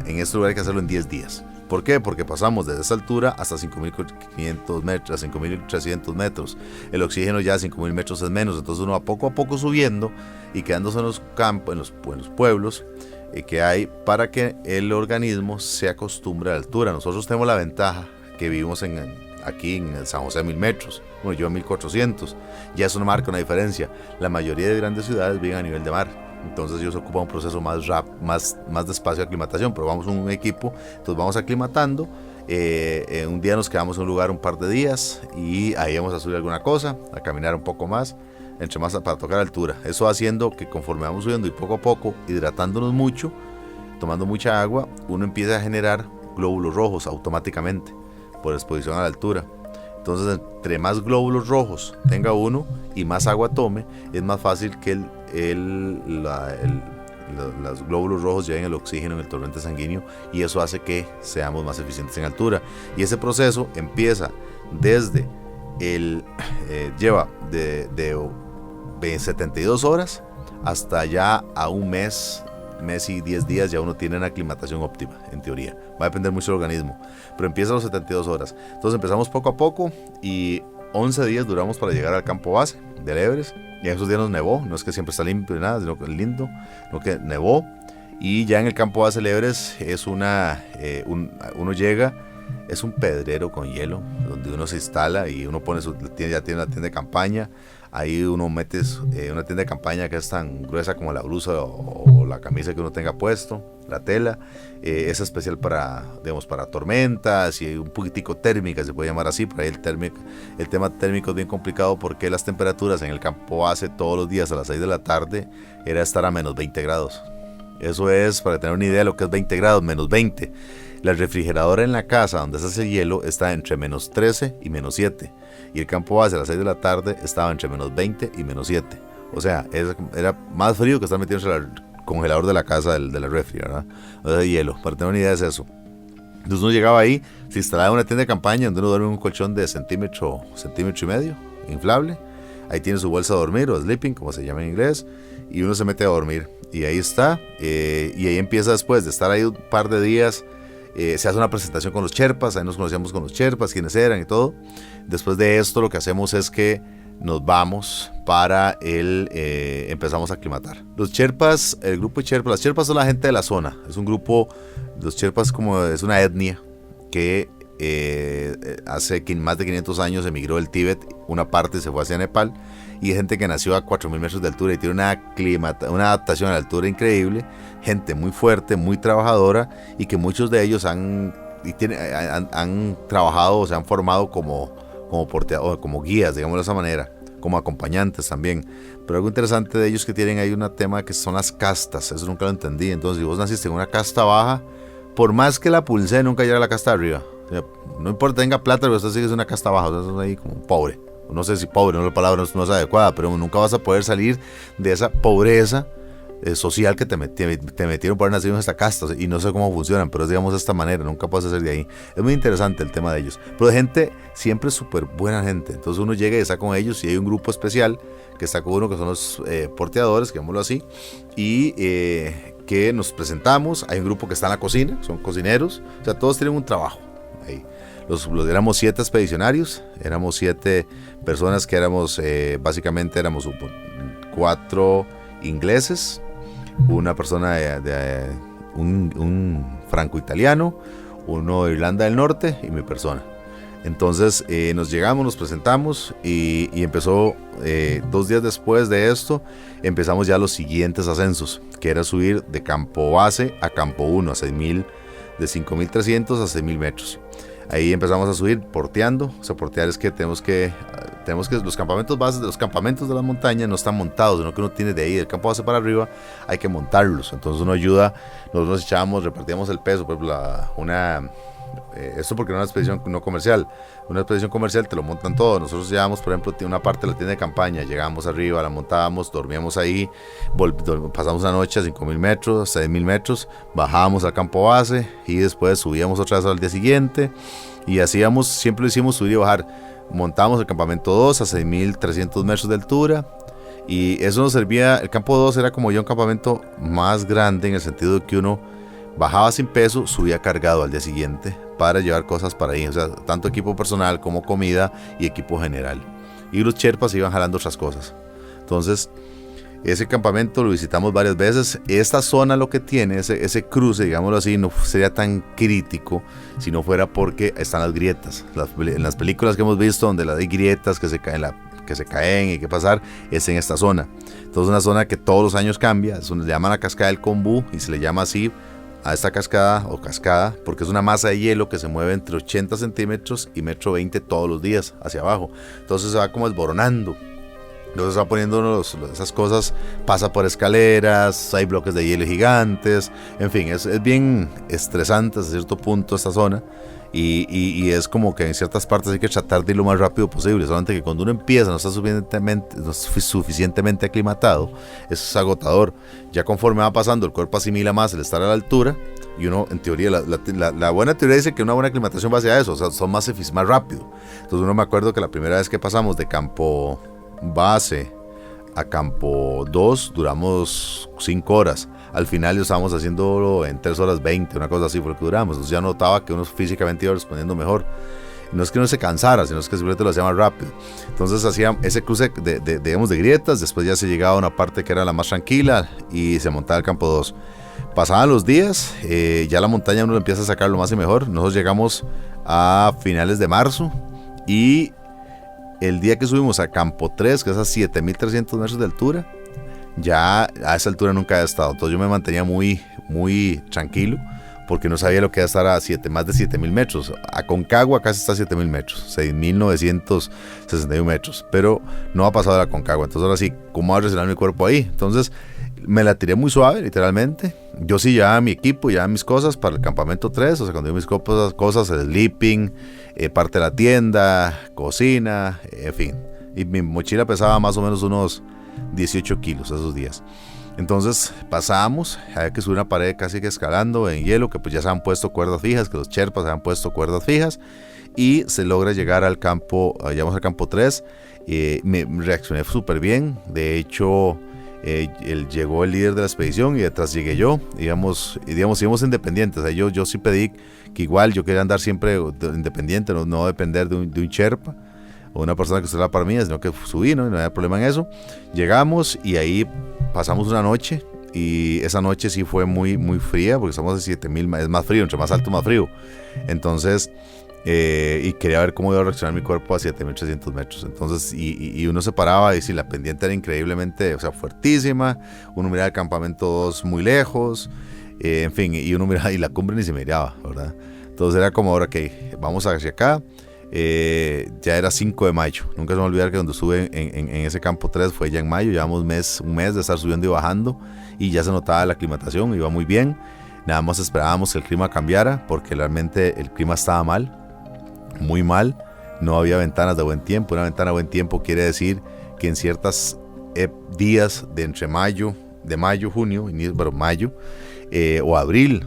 [SPEAKER 2] este lugar hay que hacerlo en 10 días. ¿Por qué? Porque pasamos desde esa altura hasta 5.500 metros, 5.300 metros. El oxígeno ya a 5.000 metros es menos, entonces uno va poco a poco subiendo y quedándose en los campos, en los pueblos que hay, para que el organismo se acostumbre a la altura. Nosotros tenemos la ventaja que vivimos aquí en San José a 1.000 metros, bueno, yo a 1.400, ya eso no marca una diferencia. La mayoría de grandes ciudades viven a nivel de mar, entonces ellos ocupan un proceso más despacio de aclimatación, pero vamos en un equipo, entonces vamos aclimatando. Un día nos quedamos en un lugar un par de días y ahí vamos a subir alguna cosa, a caminar un poco más, entre más para tocar altura. Eso haciendo que conforme vamos subiendo y poco a poco, hidratándonos mucho, tomando mucha agua, uno empieza a generar glóbulos rojos automáticamente por exposición a la altura. Entonces, entre más glóbulos rojos tenga uno y más agua tome, es más fácil que los glóbulos rojos lleven el oxígeno en el torrente sanguíneo, y eso hace que seamos más eficientes en altura. Y ese proceso empieza desde lleva de 72 horas hasta ya a un mes y 10 días ya uno tiene una aclimatación óptima, en teoría. Va a depender mucho del organismo, pero empieza a los 72 horas. Entonces empezamos poco a poco y 11 días duramos para llegar al campo base del Everest. Y en esos días nos nevó, no es que siempre está limpio ni nada, sino que es lindo, sino que nevó. Y ya en el campo base del Everest es uno llega, es un pedrero con hielo, donde uno se instala y uno ya tiene la tienda de campaña. Ahí uno mete una tienda de campaña que es tan gruesa como la blusa o la camisa que uno tenga puesto, la tela. Es especial para, digamos, para tormentas y un poquitico térmica, se puede llamar así. Por ahí el tema térmico es bien complicado porque las temperaturas en el campo base todos los días a las 6 de la tarde era estar a menos 20 grados. Eso es, para tener una idea de lo que es 20 grados, menos 20. La refrigeradora en la casa donde se hace hielo está entre menos 13 y menos 7. Y el campo base a las 6 de la tarde estaba entre menos 20 y menos 7. O sea, era más frío que estar metiéndose en el congelador de la casa de la refri, ¿verdad? O sea, de hielo, para tener una idea es eso. Entonces uno llegaba ahí, se instalaba una tienda de campaña donde uno duerme en un colchón de centímetro y medio, inflable. Ahí tiene su bolsa de dormir o sleeping, como se llama en inglés, y uno se mete a dormir. Y ahí está, y ahí empieza después de estar ahí un par de días. Se hace una presentación con los Sherpas, ahí nos conocíamos con los Sherpas, quiénes eran y todo. Después de esto lo que hacemos es que nos vamos para empezamos a aclimatar. Los Sherpas, el grupo de Sherpas, las Sherpas son la gente de la zona, es un grupo, los Sherpas es una etnia que hace más de 500 años emigró del Tíbet, una parte se fue hacia Nepal, y gente que nació a 4.000 metros de altura y tiene una adaptación a la altura increíble, gente muy fuerte, muy trabajadora, y que muchos de ellos han trabajado o se han formado como guías, digamos de esa manera, como acompañantes también. Pero algo interesante de ellos que tienen ahí un tema que son las castas, eso nunca lo entendí. Entonces, si vos naciste en una casta baja, por más que la pulse, nunca llega a la casta de arriba. O sea, no importa tenga plata, pero usted sigue en una casta baja, o sea, es ahí como pobre. No sé si pobre, no, la palabra no es adecuada, pero nunca vas a poder salir de esa pobreza social que te metieron por haber nacido en esta casta, y no sé cómo funcionan, pero es, digamos, de esta manera, nunca puedes salir de ahí. Es muy interesante el tema de ellos, pero de gente siempre súper buena gente. Entonces uno llega y está con ellos, y hay un grupo especial que está con uno, que son los porteadores, digámoslo así, y que nos presentamos. Hay un grupo que está en la cocina, son cocineros, o sea, todos tienen un trabajo ahí. Éramos 7 expedicionarios, éramos 7 personas que básicamente éramos 4 ingleses, una persona un franco-italiano, uno de Irlanda del Norte y mi persona. Entonces nos llegamos, nos presentamos y empezó 2 días después de esto, empezamos ya los siguientes ascensos, que era subir de campo base a campo 1, a 6.000, de 5.300 a 6.000 metros. Ahí empezamos a subir porteando. O sea, portear es que tenemos que los campamentos bases, los campamentos de la montaña no están montados, sino que uno tiene de ahí del campo base para arriba, hay que montarlos. Entonces uno ayuda, nosotros echábamos, repartíamos el peso. Por ejemplo, esto porque era una expedición no comercial. Una expedición comercial te lo montan todo. Nosotros llevábamos, por ejemplo, una parte de la tienda de campaña, llegábamos arriba, la montábamos, dormíamos ahí, pasamos una noche a 5.000 metros, 6.000 metros, bajábamos al campo base y después subíamos otra vez al día siguiente, y hacíamos, siempre lo hicimos subir y bajar. Montamos el campamento 2 a 6.300 metros de altura, y eso nos servía. El campo 2 era como ya un campamento más grande, en el sentido de que uno bajaba sin peso, subía cargado al día siguiente para llevar cosas para ahí, o sea, tanto equipo personal como comida y equipo general. Y los Sherpas iban jalando otras cosas. Entonces, ese campamento lo visitamos varias veces. Esta zona lo que tiene, ese cruce, digámoslo así, no sería tan crítico si no fuera porque están las grietas. En las películas que hemos visto donde hay grietas que se caen y que pasar, es en esta zona. Entonces, una zona que todos los años cambia, se le llama la cascada del Combú, y se le llama así a esta cascada porque es una masa de hielo que se mueve entre 80 centímetros y 1,20 m todos los días hacia abajo. Entonces se va como desboronando. Entonces va poniendo esas cosas, pasa por escaleras, hay bloques de hielo gigantes, en fin, es bien estresante hasta cierto punto esta zona. Y es como que en ciertas partes hay que tratar de ir lo más rápido posible, solamente que cuando uno empieza no está suficientemente aclimatado, eso es agotador. Ya conforme va pasando, el cuerpo asimila más el estar a la altura, y uno, en teoría, la buena teoría dice que una buena aclimatación va hacia eso, o sea, son más rápido. Entonces uno, me acuerdo que la primera vez que pasamos de campo base a campo 2 duramos 5 horas. Al final yo estábamos haciéndolo en 3 horas 20, una cosa así fue lo que duramos. Entonces ya notaba que uno físicamente iba respondiendo mejor. No es que uno se cansara, sino es que simplemente lo hacía más rápido. Entonces hacía ese cruce de grietas. Después ya se llegaba a una parte que era la más tranquila y se montaba el campo 2. Pasaban los días, ya la montaña uno empieza a sacar lo más y mejor. Nosotros llegamos a finales de marzo y el día que subimos a Campo 3, que es a 7.300 metros de altura, ya a esa altura nunca había estado. Entonces yo me mantenía muy, muy tranquilo, porque no sabía lo que era estar a más de 7.000 metros. Aconcagua casi está a 7.000 metros, 6.961 metros, pero no ha pasado de la Aconcagua. Entonces ahora sí, ¿cómo va a reaccionar mi cuerpo ahí? Entonces me la tiré muy suave, literalmente. Yo sí llevaba mi equipo, llevaba mis cosas para el campamento 3, o sea, cuando digo mis cosas, el sleeping, parte de la tienda, cocina, en fin. Y mi mochila pesaba más o menos unos 18 kilos esos días. Entonces pasamos, había que subir una pared casi que escalando en hielo, que pues ya se han puesto cuerdas fijas, que los Sherpas se han puesto cuerdas fijas, y se logra llegar al campo, llegamos al campo 3, me reaccioné súper bien. De hecho, llegó el líder de la expedición y detrás llegué yo, íbamos independientes. O sea, yo sí pedí que igual yo quería andar siempre independiente, no depender de un Sherpa o una persona que estuviera para mí, sino que subí, no había problema en eso. Llegamos y ahí pasamos una noche, y esa noche sí fue muy, muy fría, porque estamos a 7.000, es más frío, entre más alto más frío. Entonces, y quería ver cómo iba a reaccionar mi cuerpo a 7.300 metros. Entonces, y uno se paraba y sí, la pendiente era increíblemente, o sea, fuertísima. Uno miraba el campamento 2 muy lejos, en fin, y uno miraba y la cumbre ni se miraba, ¿verdad? Entonces era como, ahora que vamos hacia acá. Ya era 5 de mayo, nunca se me va a olvidar que cuando estuve en ese campo 3 fue ya en mayo. Llevamos un mes de estar subiendo y bajando, y ya se notaba la aclimatación, iba muy bien. Nada más esperábamos que el clima cambiara, porque realmente el clima estaba mal, muy mal. No había ventanas de buen tiempo. Una ventana de buen tiempo quiere decir que en ciertos días de entre mayo, junio, mayo, o abril,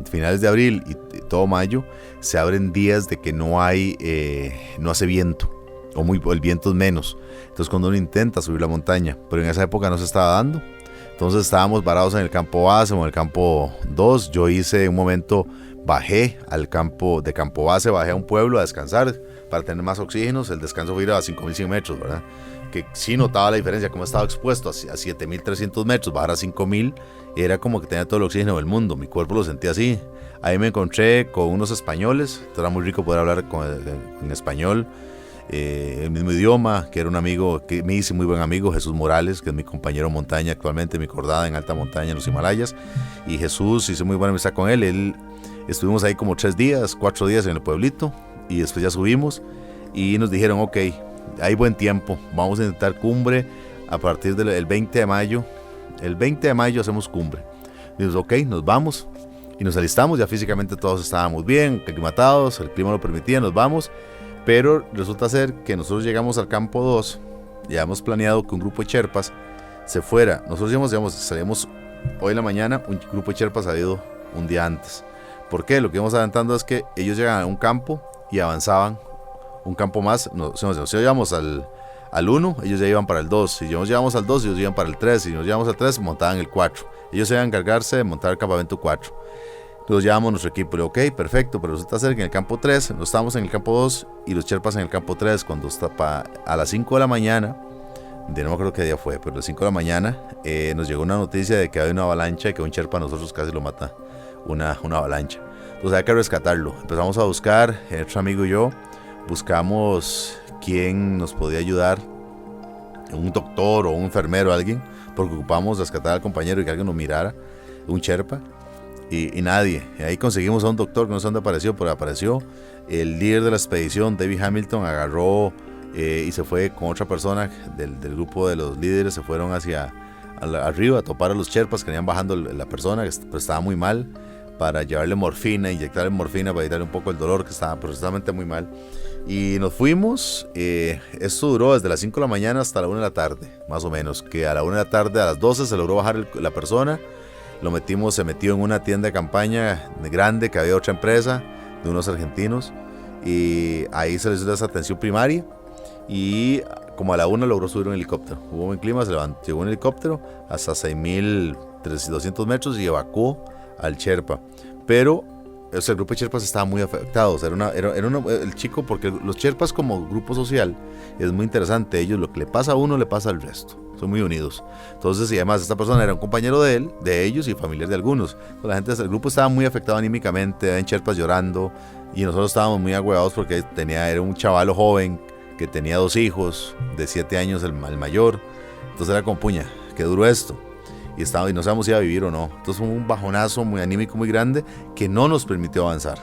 [SPEAKER 2] finales de abril y todo mayo, se abren días de que no hace viento, o el viento es menos. Entonces cuando uno intenta subir la montaña, pero en esa época no se estaba dando, entonces estábamos varados en el campo base o en el campo 2. Yo hice un momento, bajé al campo base, bajé a un pueblo a descansar para tener más oxígeno. El descanso fue ir a 5.100 metros, ¿verdad? Que sí notaba la diferencia, como estaba expuesto a 7.300 metros, bajar a 5.000 era como que tenía todo el oxígeno del mundo. Mi cuerpo lo sentía así. Ahí me encontré con unos españoles, era muy rico poder hablar en español, el mismo idioma, que era un amigo, que me hice muy buen amigo, Jesús Morales, que es mi compañero de montaña actualmente, mi cordada en alta montaña en los Himalayas. Y Jesús, hice muy buena amistad con él. Estuvimos ahí como 4 días en el pueblito, y después ya subimos y nos dijeron, ok, hay buen tiempo, vamos a intentar cumbre a partir del 20 de mayo. El 20 de mayo hacemos cumbre. Dijimos, ok, nos vamos. Y nos alistamos, ya físicamente todos estábamos bien, aclimatados, el clima lo permitía, nos vamos. Pero resulta ser que nosotros llegamos al campo 2, ya hemos planeado que un grupo de Sherpas se fuera. Nosotros salíamos hoy en la mañana, un grupo de Sherpas ha ido un día antes. ¿Por qué? Lo que íbamos adelantando es que ellos llegan a un campo y avanzaban un campo más. Nosotros llegamos al 1, ellos ya iban para el 2. Si nos llevamos al 2, ellos iban para el 3. Si nos llevamos al 3, montaban el 4. Ellos se iban a encargarse de montar el campamento 4. Entonces llevamos nuestro equipo, y ok, perfecto, pero resulta ser que en el campo 3, no estamos en el campo 2 y los Sherpas en el campo 3, cuando está a las 5 de la mañana, no me acuerdo qué día fue, pero a las 5 de la mañana nos llegó una noticia de que había una avalancha y que un Sherpa a nosotros casi lo mata, una avalancha. Entonces hay que rescatarlo. Empezamos a buscar, nuestro amigo y yo, buscamos quién nos podía ayudar, un doctor o un enfermero, alguien, porque ocupamos rescatar al compañero y que alguien nos mirara, un Sherpa. Y nadie. Ahí conseguimos a un doctor que no sé dónde apareció, pero apareció. El líder de la expedición, David Hamilton, agarró y se fue con otra persona del grupo de los líderes. Se fueron hacia arriba a topar a los Sherpas que venían bajando la persona, que estaba muy mal, para llevarle morfina, inyectarle morfina para evitarle un poco el dolor, que estaba precisamente muy mal. Y nos fuimos. Esto duró desde las 5 de la mañana hasta la 1 de la tarde, más o menos. Que a la 1 de la tarde, a las 12, se logró bajar la persona. Se metió en una tienda de campaña grande que había otra empresa de unos argentinos, y ahí se les dio esa atención primaria, y como a la 1 logró subir un helicóptero. Hubo buen clima, llegó un helicóptero hasta 6.200 metros y evacuó al Sherpa. Pero el grupo de Sherpas estaba muy afectado. El chico, porque los Sherpas como grupo social es muy interesante. Ellos, lo que le pasa a uno le pasa al resto. Son muy unidos. Entonces, y además esta persona era un compañero de ellos y familiar de algunos. Entonces, el grupo estaba muy afectado anímicamente, en Sherpas llorando, y nosotros estábamos muy agüevados porque era un chavalo joven que tenía 2 hijos, de 7 años el mayor. Entonces era como, puña, qué duro esto. Y no sabíamos si iba a vivir o no. Entonces fue un bajonazo muy anímico, muy grande, que no nos permitió avanzar.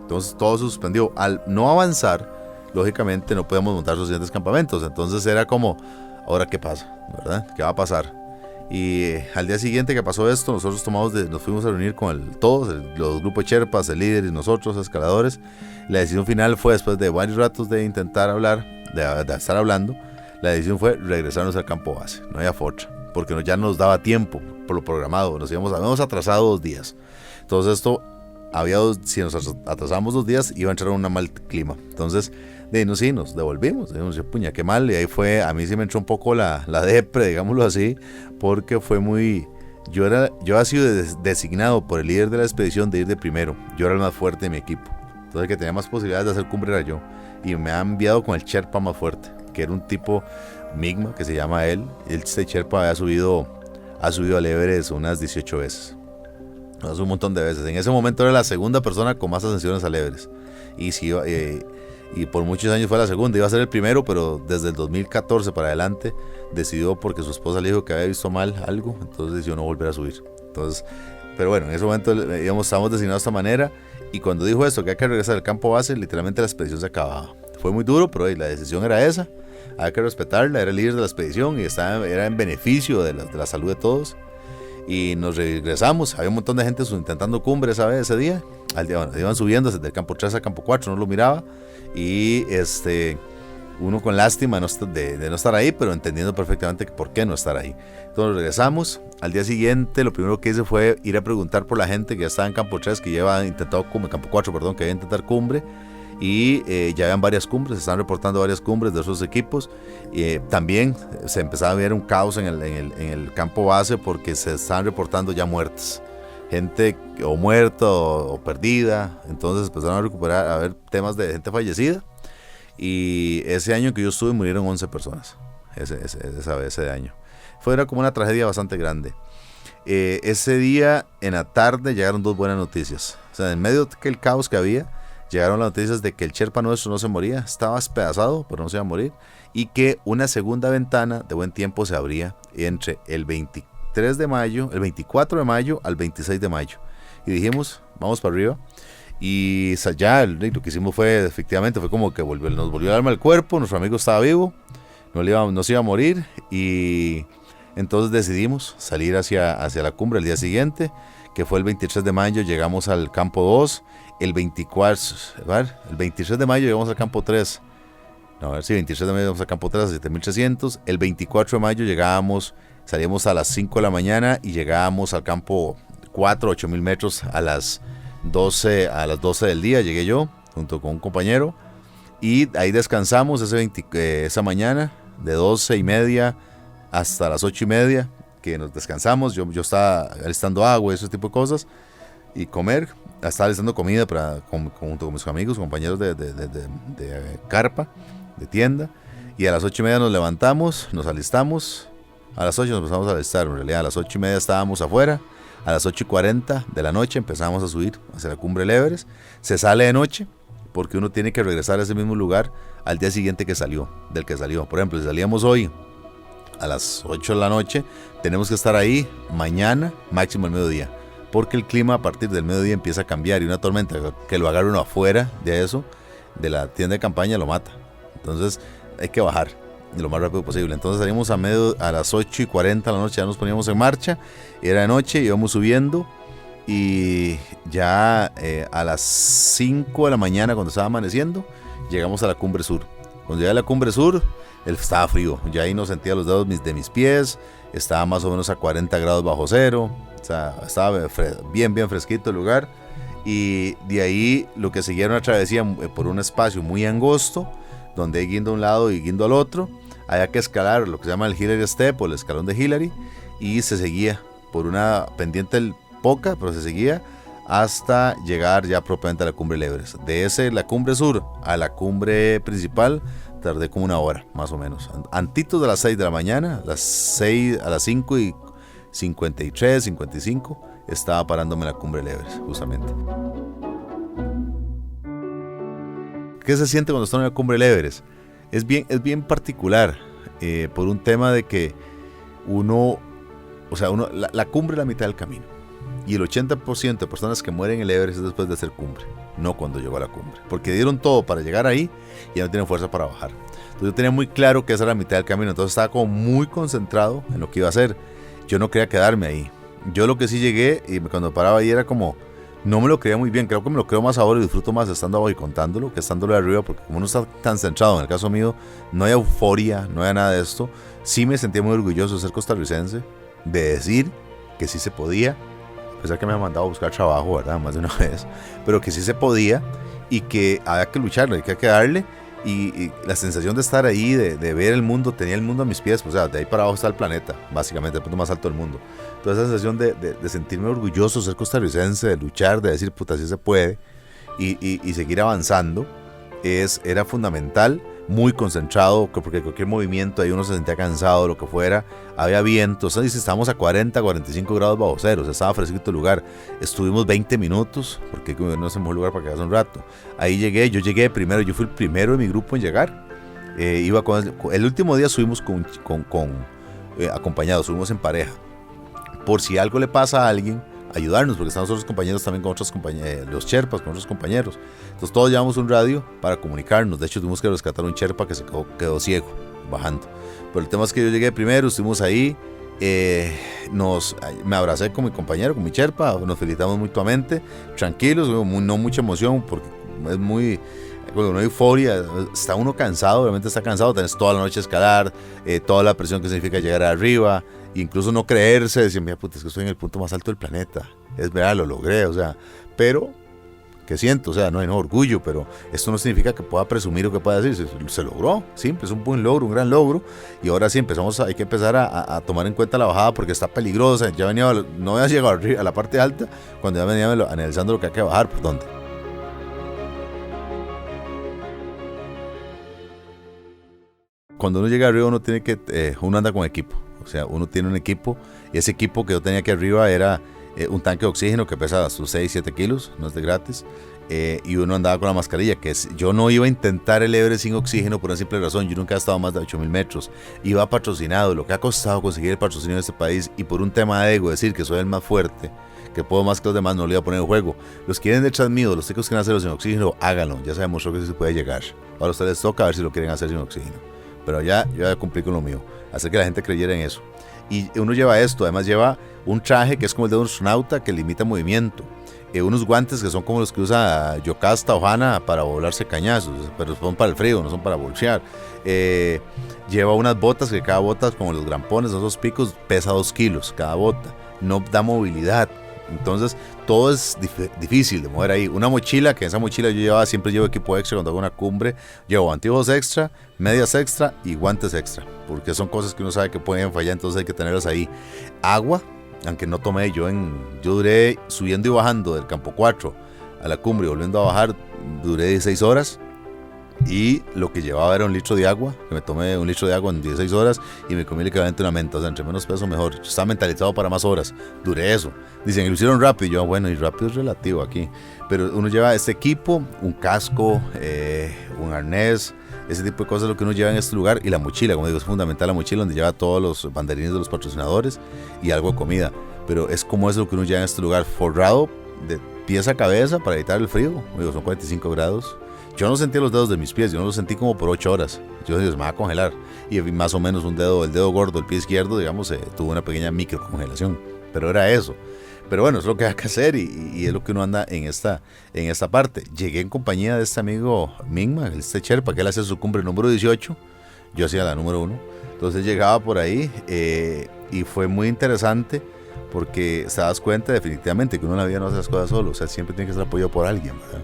[SPEAKER 2] Entonces todo se suspendió. Al no avanzar, lógicamente no podíamos montar los siguientes campamentos. Entonces era como, ¿ahora qué pasa? ¿Verdad? ¿Qué va a pasar? Y al día siguiente que pasó esto, nosotros nos fuimos a reunir con todos, los grupos de Sherpas, el líder y nosotros, escaladores. La decisión final fue, después de varios ratos de intentar hablar, de estar hablando, la decisión fue regresarnos al campo base. No había otra, porque ya nos daba tiempo por lo programado. Habíamos atrasado 2 días. Entonces esto, si nos atrasamos 2 días, iba a entrar un mal clima. Entonces, nos devolvimos. Dijimos, puña, qué mal. Y ahí fue, a mí sí me entró un poco la depre, digámoslo así, porque fue muy... Yo había sido designado por el líder de la expedición de ir de primero. Yo era el más fuerte de mi equipo. Entonces el que tenía más posibilidades de hacer cumbre era yo. Y me ha enviado con el Sherpa más fuerte, que era un tipo Migma, que se llama él. Este Sherpa ha subido al Everest unas 18 veces. Hace un montón de veces. En ese momento era la segunda persona con más ascensiones al Everest. Y por muchos años fue la segunda. Iba a ser el primero, pero desde el 2014 para adelante decidió, porque su esposa le dijo que había visto mal algo, entonces decidió no volver a subir. Entonces, pero bueno, en ese momento estábamos designados de esta manera. Y cuando dijo esto, que hay que regresar al campo base, literalmente la expedición se acababa. Fue muy duro, pero la decisión era esa. Había que respetarla. Era el líder de la expedición y era en beneficio de la salud de todos. Y nos regresamos. Había un montón de gente intentando cumbre ese día. Iban subiendo desde el campo 3 al campo 4, no lo miraba. Y uno con lástima de no estar ahí, pero entendiendo perfectamente por qué no estar ahí. Entonces regresamos. Al día siguiente lo primero que hice fue ir a preguntar por la gente que ya estaba en campo 3, que ya había intentado campo 4, perdón, que había intentar cumbre. Y ya habían varias cumbres, se están reportando varias cumbres de esos equipos. También se empezaba a ver un caos en el campo base, porque se estaban reportando ya muertes, gente o muerta o perdida. Entonces empezaron a ver temas de gente fallecida. Y ese año que yo estuve murieron 11 personas, ese año. Era como una tragedia bastante grande. Ese día en la tarde llegaron 2 buenas noticias. O sea, en medio del caos que había, llegaron las noticias de que el Sherpa nuestro no se moría, estaba despedazado, pero no se iba a morir, y que una segunda ventana de buen tiempo se abría entre el 24 de mayo al 26 de mayo. Y dijimos, vamos para arriba. Y ya lo que hicimos fue como que nos volvió el alma al cuerpo. Nuestro amigo estaba vivo, no se iba a morir. Y entonces decidimos salir hacia la cumbre el día siguiente, que fue el 23 de mayo. Llegamos al campo 2. El 23 de mayo llegamos al campo 3. 23 de mayo llegamos al campo 3 a 7300. El 24 de mayo salíamos a las 5 de la mañana y llegábamos al campo 4, 8000 metros a las 12 del día. Llegué yo junto con un compañero y ahí descansamos esa mañana de 12:30 hasta las 8:30, que nos descansamos. Yo estaba alistando agua y ese tipo de cosas y comer. Estaba alistando comida junto con mis amigos, compañeros de carpa, de tienda. Y a las 8:30 nos levantamos, nos alistamos. A las 8 nos empezamos a alistar. En realidad a las 8:30 estábamos afuera. A las 8:40 de la noche empezamos a subir hacia la cumbre del Everest. Se sale de noche porque uno tiene que regresar a ese mismo lugar al día siguiente del que salió. Por ejemplo, si salíamos hoy a las 8 de la noche, tenemos que estar ahí mañana, máximo el mediodía, porque el clima a partir del mediodía empieza a cambiar, y una tormenta que lo agarre uno afuera de la tienda de campaña, lo mata. Entonces hay que bajar lo más rápido posible. Entonces salimos a las 8:40 de la noche, ya nos poníamos en marcha. Era de noche, íbamos subiendo, y ya a las 5 de la mañana, cuando estaba amaneciendo, llegamos a la cumbre sur. Cuando llegué a la cumbre sur, estaba frío, ya ahí no sentía los dedos de mis pies, estaba más o menos a 40 grados bajo cero. O sea, estaba bien fresquito el lugar. Y de ahí lo que seguía era una travesía por un espacio muy angosto, donde hay guindo a un lado y guindo al otro. Había que escalar lo que se llama el Hillary Step, o el escalón de Hillary, y se seguía por una pendiente poca, pero se seguía hasta llegar ya propiamente a la cumbre del Everest. De la cumbre sur a la cumbre principal tardé como 1 hora, más o menos. Antitos de las 6 de la mañana, a las 5:53, 55, estaba parándome en la cumbre del Everest, justamente. ¿Qué se siente cuando está en la cumbre del Everest? Es bien particular, por un tema de que la cumbre es la mitad del camino. Y el 80% de personas que mueren en el Everest es después de hacer cumbre, no cuando llegó a la cumbre. Porque dieron todo para llegar ahí y ya no tienen fuerza para bajar. Entonces yo tenía muy claro que esa era la mitad del camino, entonces estaba como muy concentrado en lo que iba a hacer. Yo no quería quedarme ahí. Yo lo que sí llegué, y cuando paraba ahí era como, no me lo creía muy bien, creo que me lo creo más ahora y disfruto más estando abajo y contándolo que estándolo de arriba, porque como uno está tan centrado, en el caso mío, no hay euforia, no hay nada de esto. Sí me sentía muy orgulloso de ser costarricense, de decir que sí se podía, a pesar que me han mandado a buscar trabajo, ¿verdad? Más de una vez, pero que sí se podía y que había que lucharlo, hay que darle. Y la sensación de estar ahí, de ver el mundo, tenía el mundo a mis pies, pues, o sea, de ahí para abajo está el planeta, básicamente, el punto más alto del mundo. Entonces esa sensación de sentirme orgulloso, ser costarricense, de luchar, de decir, puta, sí se puede, y seguir avanzando, era fundamental, muy concentrado, porque cualquier movimiento, ahí uno se sentía cansado, lo que fuera, había viento, o sea, estábamos a 40, 45 grados bajo cero, o sea, estaba fresquito el lugar, estuvimos 20 minutos, porque no es el mejor lugar para quedarse un rato, ahí yo llegué primero, yo fui el primero de mi grupo en llegar, el último día subimos acompañados, subimos en pareja, por si algo le pasa a alguien, ayudarnos, porque están otros compañeros también con otros compañeros, los Sherpas con otros compañeros. Entonces todos llevamos un radio para comunicarnos. De hecho tuvimos que rescatar un Sherpa que se quedó ciego bajando. Pero el tema es que yo llegué primero, estuvimos ahí, me abracé con mi compañero, con mi Sherpa, nos felicitamos mutuamente, tranquilos, no mucha emoción, porque es muy... Cuando no hay euforia, está uno cansado, realmente está cansado, tenés toda la noche a escalar, toda la presión que significa llegar arriba, incluso no creerse, decir, mira, puta, es que estoy en el punto más alto del planeta, es verdad, lo logré, o sea, pero, ¿qué siento? O sea, no hay orgullo, pero esto no significa que pueda presumir o que pueda decir, se logró, sí, es un buen logro, un gran logro, y ahora sí hay que empezar a tomar en cuenta la bajada porque está peligrosa, no había llegado a la parte alta, cuando ya venía analizando lo que hay que bajar, ¿por dónde? Cuando uno llega arriba uno anda con equipo, o sea, uno tiene un equipo y ese equipo que yo tenía aquí arriba era un tanque de oxígeno que pesa sus 6-7 kilos, no es de gratis, y uno andaba con la mascarilla, yo no iba a intentar el Everest sin oxígeno por una simple razón, yo nunca he estado más de 8.000 metros, iba patrocinado, lo que ha costado conseguir el patrocinio de este país y por un tema de ego, decir que soy el más fuerte, que puedo más que los demás, no lo iba a poner en juego. Los que quieren detrás mío, los chicos que quieren hacerlo sin oxígeno, háganlo, ya se demostró que sí se puede llegar, ahora a ustedes les toca a ver si lo quieren hacer sin oxígeno. Pero yo ya cumplí con lo mío, hacer que la gente creyera en eso. Y uno lleva esto, además lleva un traje que es como el de un astronauta que limita movimiento, unos guantes que son como los que usa Yocasta o Hanna para volarse cañazos, pero son para el frío, no son para bolsear. Lleva unas botas que cada bota, como los grampones, esos picos, pesa 2 kilos cada bota, no da movilidad. Entonces todo es difícil de mover ahí. Una mochila, que en esa mochila siempre llevo equipo extra cuando hago una cumbre, llevo anteojos extra, medias extra y guantes extra, porque son cosas que uno sabe que pueden fallar, entonces hay que tenerlas ahí. Agua, aunque no tomé, yo duré subiendo y bajando del campo 4 a la cumbre y volviendo a bajar, duré 16 horas. Y lo que llevaba era 1 litro de agua, que me tomé 1 litro de agua en 16 horas y me comí el equivalente a una menta, o sea, entre menos peso mejor. Yo estaba mentalizado para más horas, duré eso. Dicen que lo hicieron rápido, yo, bueno, y rápido es relativo aquí, pero uno lleva este equipo, un casco, un arnés, ese tipo de cosas es lo que uno lleva en este lugar, y la mochila, como digo, es fundamental la mochila donde lleva todos los banderines de los patrocinadores y algo de comida, pero es como eso lo que uno lleva en este lugar, forrado de pies a cabeza para evitar el frío, digo, son 45 grados. Yo no sentí los dedos de mis pies, yo no los sentí como por 8 horas. Yo dije, se me va a congelar. Y más o menos el dedo gordo, el pie izquierdo, digamos, tuvo una pequeña microcongelación. Pero era eso. Pero bueno, es lo que hay que hacer y es lo que uno anda en esta parte. Llegué en compañía de este amigo Mingma, este Sherpa, que él hacía su cumbre número 18. Yo hacía la número 1. Entonces llegaba por ahí y fue muy interesante porque te das cuenta definitivamente que uno en la vida no hace las cosas solo. O sea, siempre tiene que ser apoyado por alguien, ¿verdad?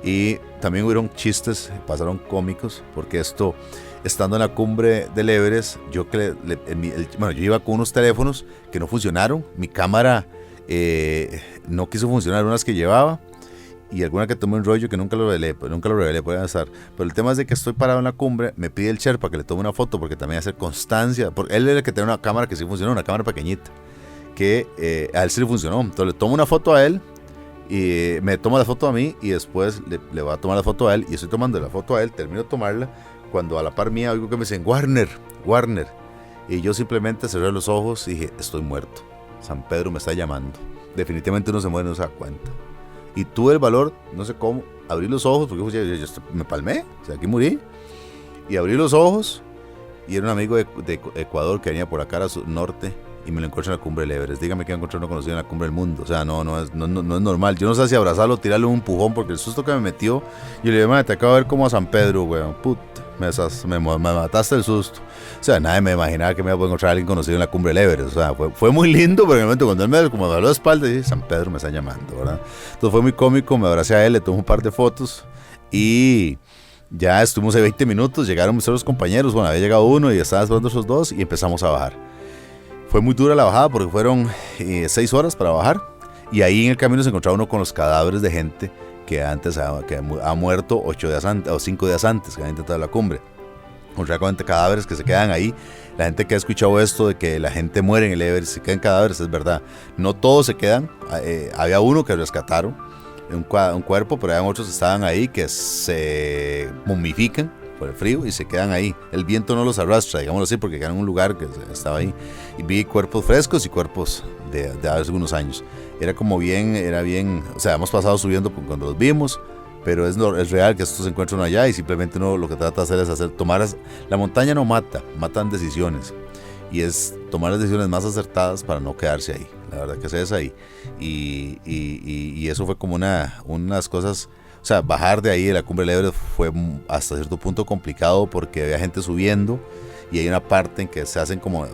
[SPEAKER 2] Y también hubieron chistes, pasaron cómicos, porque estando en la cumbre del Everest, yo iba con unos teléfonos que no funcionaron, mi cámara no quiso funcionar, unas que llevaba, y alguna que tomé un rollo que nunca lo revelé, puede estar. Pero el tema es de que estoy parado en la cumbre, me pide el Sherpa que le tome una foto, porque también hace constancia, porque él era el que tenía una cámara que sí funcionó, una cámara pequeñita, que a él sí le funcionó, entonces le tomo una foto a él, y me toma la foto a mí y después le va a tomar la foto a él y estoy tomando la foto a él, termino de tomarla cuando a la par mía oigo que me dicen, Warner, Warner. Y yo simplemente cerré los ojos y dije, estoy muerto. San Pedro me está llamando. Definitivamente uno se muere y no se da cuenta. Y tuve el valor, no sé cómo, abrí los ojos, porque yo me palmé, o sea, aquí morí. Y abrí los ojos y era un amigo de Ecuador que venía por acá al norte y me lo encontré en la cumbre del Everest. Dígame que encontré uno conocido en la cumbre del mundo. O sea, no es normal. Yo no sé si abrazarlo o tirarle un empujón, porque el susto que me metió, yo le dije, madre, te acabo de ver como a San Pedro, weón. Puta, me mataste el susto. O sea, nadie me imaginaba que me iba a encontrar a alguien conocido en la cumbre del Everest. O sea, fue muy lindo, pero en el momento cuando él me dio la espalda, dije, San Pedro me está llamando, ¿verdad? Entonces fue muy cómico, me abracé a él, le tomé un par de fotos y ya estuvimos ahí 20 minutos, llegaron mis otros compañeros, bueno, había llegado uno y estaba esperando esos dos y empezamos a bajar. Fue muy dura la bajada porque fueron 6 horas para bajar y ahí en el camino se encontraba uno con los cadáveres de gente que antes ha muerto 8 días antes o 5 días antes que había intentado la cumbre. Realmente cadáveres que se quedan ahí. La gente que ha escuchado esto de que la gente muere en el Everest, se quedan cadáveres, es verdad. No todos se quedan. Había uno que rescataron, un cuerpo, pero había otros que estaban ahí que se momifican por el frío y se quedan ahí. El viento no los arrastra, digámoslo así, porque quedan en un lugar que estaba ahí. Y vi cuerpos frescos y cuerpos de hace algunos años. Era bien, o sea, hemos pasado subiendo cuando los vimos, pero es real que estos se encuentran allá y simplemente uno lo que trata de hacer es tomar. La montaña no matan decisiones. Y es tomar las decisiones más acertadas para no quedarse ahí. La verdad que es esa ahí. Y eso fue como unas cosas. O sea, bajar de ahí de la cumbre del Everest fue hasta cierto punto complicado porque había gente subiendo y hay una parte en que se hacen como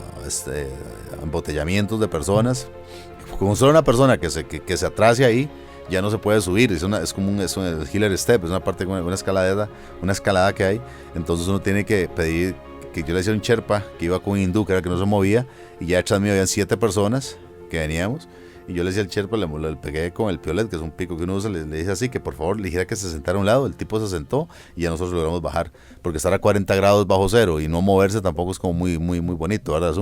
[SPEAKER 2] embotellamientos de personas. Como solo una persona que se atrase ahí, ya no se puede subir. Es como un Hiller Step, es una parte como una escalada que hay. Entonces uno tiene que pedir, que yo le decía a un Sherpa que iba con un hindú, que era que no se movía, y ya detrás mío habían 7 personas que veníamos. Y yo le decía al Sherpa, le pegué con el piolet, que es un pico que uno usa, le dije así, que por favor le dijera que se sentara a un lado. El tipo se sentó y ya nosotros logramos bajar, porque estar a 40 grados bajo cero y no moverse tampoco es como muy bonito, ¿verdad?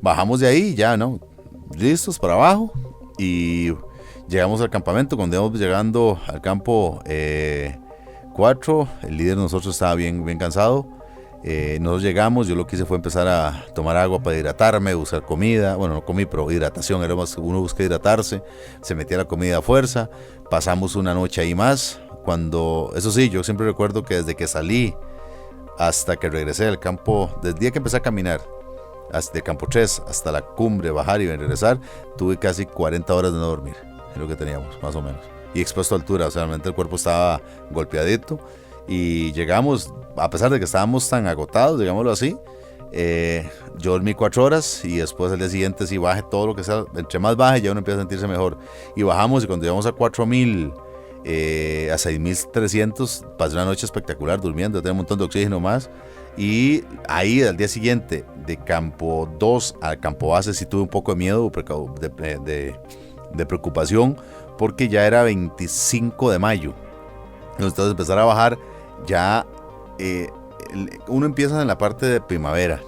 [SPEAKER 2] Bajamos de ahí, ya, ¿no? Listos para abajo y llegamos al campamento. Cuando íbamos llegando al campo 4, el líder de nosotros estaba bien cansado. Nosotros llegamos, yo lo que hice fue empezar a tomar agua para hidratarme, buscar comida. Bueno, no comí, pero hidratación, era más, uno busca hidratarse, se metía la comida a fuerza. Pasamos una noche ahí más. Eso sí, yo siempre recuerdo que desde que salí hasta que regresé al campo, desde el día que empecé a caminar, hasta el campo 3 hasta la cumbre, bajar y regresar, tuve casi 40 horas de no dormir, es lo que teníamos, más o menos. Y expuesto a altura, o sea, realmente el cuerpo estaba golpeadito. Y llegamos, a pesar de que estábamos tan agotados, digámoslo así, yo dormí 4 horas y después al día siguiente sí bajé todo lo que sea, entre más baje ya uno empieza a sentirse mejor. Y bajamos y cuando llegamos a 4000, a 6300, pasé una noche espectacular durmiendo, tenía un montón de oxígeno más. Y ahí al día siguiente, de campo 2 al campo base, sí tuve un poco de miedo, de preocupación, porque ya era 25 de mayo. Entonces empezar a bajar ya, uno empieza en la parte de primavera,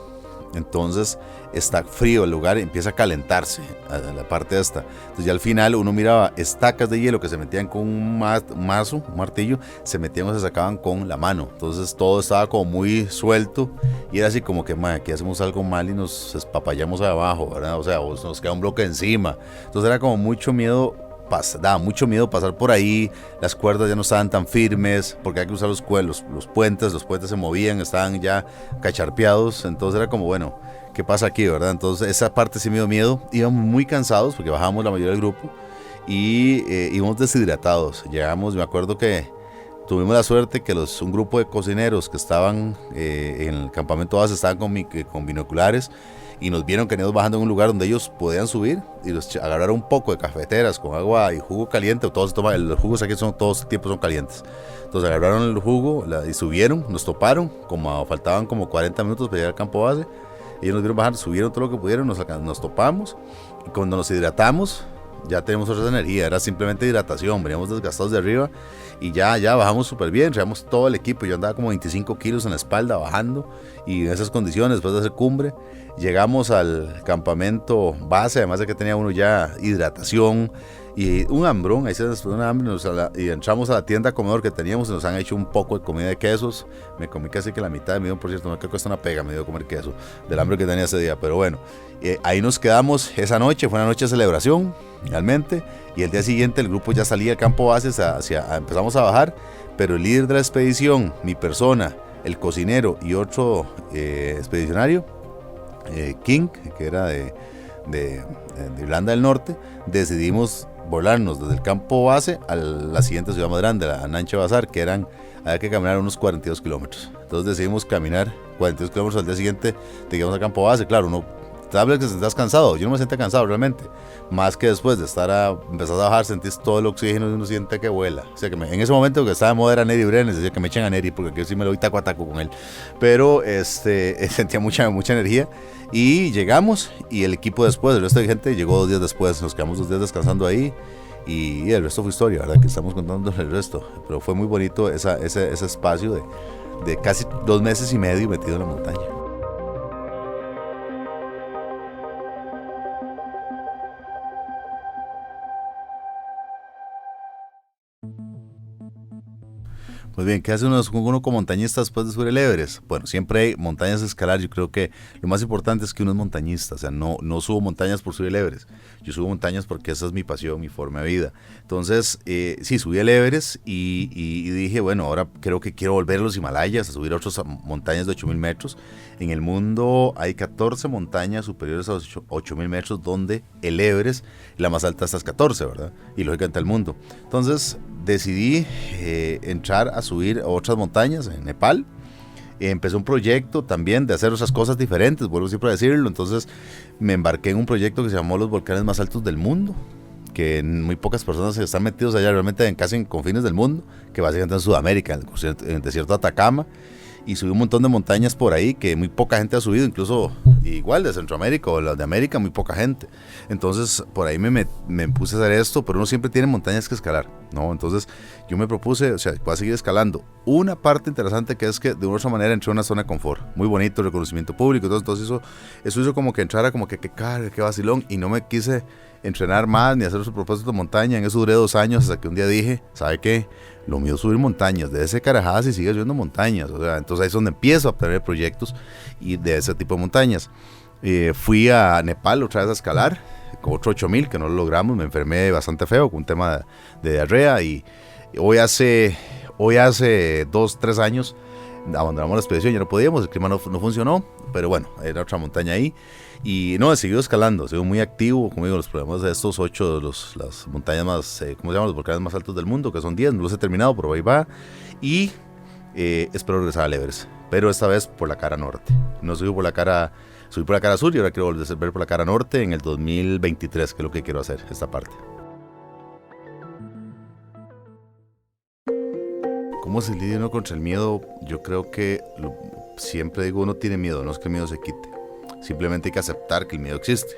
[SPEAKER 2] entonces está frío el lugar, empieza a calentarse a la parte esta. Entonces ya al final uno miraba estacas de hielo que se metían con un martillo, se metían o se sacaban con la mano. Entonces todo estaba como muy suelto y era así como que, aquí hacemos algo mal y nos espapallamos abajo, ¿verdad? O sea, nos queda un bloque encima. Entonces era como mucho miedo. Daba mucho miedo pasar por ahí, las cuerdas ya no estaban tan firmes, porque hay que usar los puentes se movían, estaban ya cacharpeados, entonces era como, bueno, ¿qué pasa aquí, verdad? Entonces esa parte sí me dio miedo, íbamos muy cansados, porque bajamos la mayoría del grupo, y íbamos deshidratados. Llegamos, me acuerdo que tuvimos la suerte que un grupo de cocineros que estaban en el campamento base estaban con binoculares, y nos vieron que íbamos bajando en un lugar donde ellos podían subir y los agarraron un poco de cafeteras con agua y jugo caliente. Los jugos aquí todos el tiempo son calientes. Entonces agarraron el jugo y subieron, nos toparon, faltaban como 40 minutos para llegar al campo base. Ellos nos vieron bajar, subieron todo lo que pudieron, nos topamos y cuando nos hidratamos ya tenemos otra energía, era simplemente hidratación, veníamos desgastados de arriba y ya bajamos súper bien, traíamos todo el equipo, yo andaba como 25 kilos en la espalda bajando y en esas condiciones, después de hacer cumbre, llegamos al campamento base, además de que tenía uno ya hidratación Y un hambrón, ahí se nos pone un hambre, y entramos a la tienda comedor que teníamos y nos han hecho un poco de comida de quesos. Me comí casi que la mitad, me dio, por cierto, no creo que cuesta una pega, me dio comer queso, del hambre que tenía ese día, pero bueno. Ahí nos quedamos esa noche, fue una noche de celebración, realmente, y el día siguiente el grupo ya salía al campo base, empezamos a bajar, pero el líder de la expedición, mi persona, el cocinero y otro expedicionario, King, que era de Irlanda del Norte, decidimos volarnos desde el campo base a la siguiente ciudad más grande, a Nanche Bazar, que había que caminar unos 42 kilómetros. Entonces decidimos caminar 42 kilómetros al día siguiente, llegamos al campo base. Claro, uno tal vez que estás cansado, yo no me sentía cansado realmente, más que después de empezar a bajar, sentís todo el oxígeno y uno siente que vuela. O sea que en ese momento que estaba de moda era Neri Brenes, decía que me echen a Neri porque yo sí me lo voy taco a taco con él, pero sentía mucha energía y llegamos, y el equipo después, el resto de gente llegó 2 días después, nos quedamos 2 días descansando ahí y el resto fue historia, ¿verdad? Que estamos contando el resto, pero fue muy bonito ese espacio de casi 2 meses y medio metido en la montaña. Pues bien, ¿qué hace uno como montañista después de subir el Everest? Bueno, siempre hay montañas a escalar. Yo creo que lo más importante es que uno es montañista. O sea, no subo montañas por subir el Everest. Yo subo montañas porque esa es mi pasión, mi forma de vida. Entonces, sí, subí el Everest y dije, bueno, ahora creo que quiero volver a los Himalayas, a subir a otras montañas de 8.000 metros. En el mundo hay 14 montañas superiores a los 8.000 metros, donde el Everest, la más alta, está a 14, ¿verdad? Y lógicamente el mundo. Entonces, decidí entrar a subir a otras montañas en Nepal. Empecé un proyecto también de hacer esas cosas diferentes, vuelvo siempre a decirlo. Entonces me embarqué en un proyecto que se llamó Los Volcanes Más Altos del Mundo, que muy pocas personas están metidos allá, realmente casi en confines del mundo, que básicamente en Sudamérica, en el desierto de Atacama. Y subí un montón de montañas por ahí que muy poca gente ha subido, incluso igual de Centroamérica o las de América, muy poca gente. Entonces por ahí me puse a hacer esto, pero uno siempre tiene montañas que escalar, ¿no? Entonces yo me propuse, o sea, voy a seguir escalando. Una parte interesante que es que de una u otra manera entré a una zona de confort, muy bonito, reconocimiento público, entonces eso hizo como que entrara como que carga, que vacilón, y no me quise entrenar más ni hacer su propósito de montaña. En eso duré 2 años hasta que un día dije, ¿sabe qué? Lo mío es subir montañas, de ese carajadas y sigue subiendo montañas. O sea, entonces ahí es donde empiezo a tener proyectos y de ese tipo de montañas. Fui a Nepal otra vez a escalar, con otro 8.000 que no lo logramos, me enfermé bastante feo con un tema de diarrea, y hoy hace 2-3 años abandonamos la expedición, ya no podíamos, el clima no funcionó, pero bueno, era otra montaña ahí. Y no, he seguido escalando, sigo muy activo, como digo, los problemas de estos 8, las montañas más, ¿cómo se llaman? Los volcanes más altos del mundo, que son 10, no los he terminado, pero ahí va. Y espero regresar al Everest, pero esta vez por la cara norte. No subí por la cara sur, y ahora quiero volver a ver por la cara norte en el 2023, que es lo que quiero hacer, esta parte. ¿Cómo se lidia uno contra el miedo? Yo creo que siempre digo, uno tiene miedo, no es que el miedo se quite. Simplemente hay que aceptar que el miedo existe.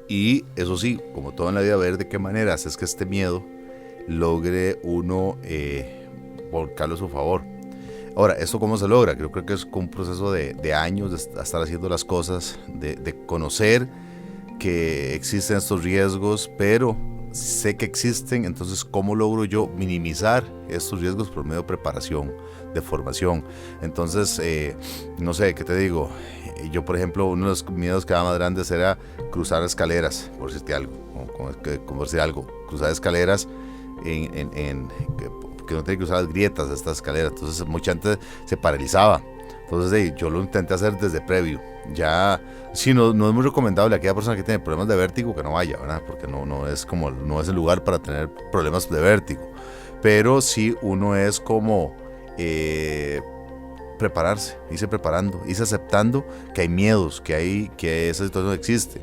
[SPEAKER 2] Y eso sí, como todo en la vida, ver de qué manera haces que este miedo logre uno volcarlo a su favor. Ahora, ¿esto cómo se logra? Creo que es un proceso de años de estar haciendo las cosas, de conocer que existen estos riesgos, pero sé que existen. Entonces, ¿cómo logro yo minimizar estos riesgos por medio de preparación, de formación? Entonces, no sé, ¿qué te digo? Yo, por ejemplo, uno de los miedos que daba más grandes era cruzar escaleras, por decirte algo, como decir algo, cruzar escaleras que no tiene que usar las grietas de estas escaleras. Entonces mucha gente se paralizaba. Entonces yo lo intenté hacer desde previo. Ya, sí, no es muy recomendable a aquella persona que tiene problemas de vértigo que no vaya, ¿verdad? Porque no es el lugar para tener problemas de vértigo. Pero sí, uno es como prepararse, irse preparando, irse aceptando que hay miedos, que esa situación existe.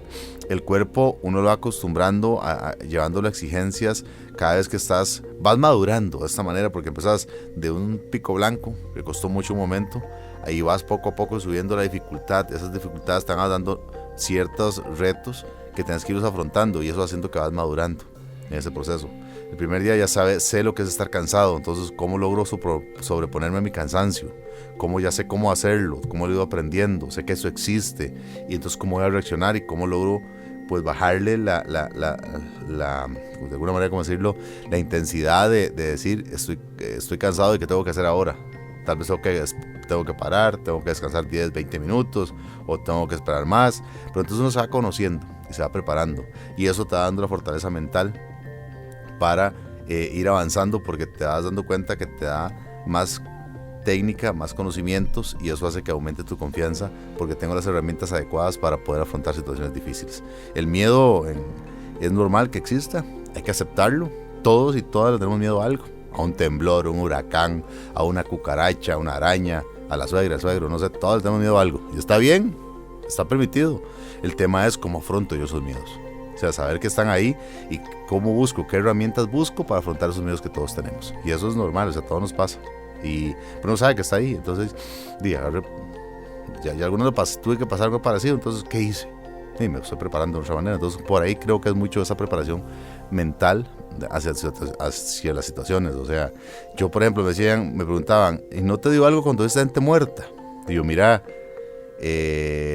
[SPEAKER 2] El cuerpo uno lo va acostumbrando llevándolo a exigencias. Cada vez que vas madurando de esta manera, porque empezás de un pico blanco que costó mucho un momento, ahí vas poco a poco subiendo la dificultad. Esas dificultades están dando ciertos retos que tienes que irlos afrontando, y eso haciendo que vas madurando en ese proceso. El primer día ya sé lo que es estar cansado, entonces cómo logro sobreponerme a mi cansancio, cómo ya sé cómo hacerlo, cómo lo he ido aprendiendo, sé que eso existe, y entonces cómo voy a reaccionar y cómo logro pues bajarle de alguna manera, ¿cómo decirlo?, la intensidad de decir, estoy cansado de qué tengo que hacer ahora. Tal vez tengo que parar, tengo que descansar 10, 20 minutos, o tengo que esperar más. Pero entonces uno se va conociendo y se va preparando. Y eso te va dando la fortaleza mental para ir avanzando, porque te vas dando cuenta que te da más técnica, más conocimientos, y eso hace que aumente tu confianza, porque tengo las herramientas adecuadas para poder afrontar situaciones difíciles. El miedo es normal que exista, hay que aceptarlo. Todos y todas le tenemos miedo a algo, a un temblor, a un huracán, a una cucaracha, a una araña, a la suegra, al suegro, no sé, todos le tenemos miedo a algo, y está bien, está permitido. El tema es cómo afronto yo esos miedos. O sea, saber que están ahí y cómo busco, qué herramientas busco para afrontar esos miedos que todos tenemos. Y eso es normal, o sea, todo nos pasa. Pero uno sabe que está ahí, entonces ya algunos tuve que pasar algo parecido, entonces ¿qué hice? Y me estoy preparando de otra manera. Entonces por ahí creo que es mucho esa preparación mental hacia las situaciones. O sea, yo por ejemplo me preguntaban, ¿y no te dio algo cuando ves gente muerta? Y yo, mira,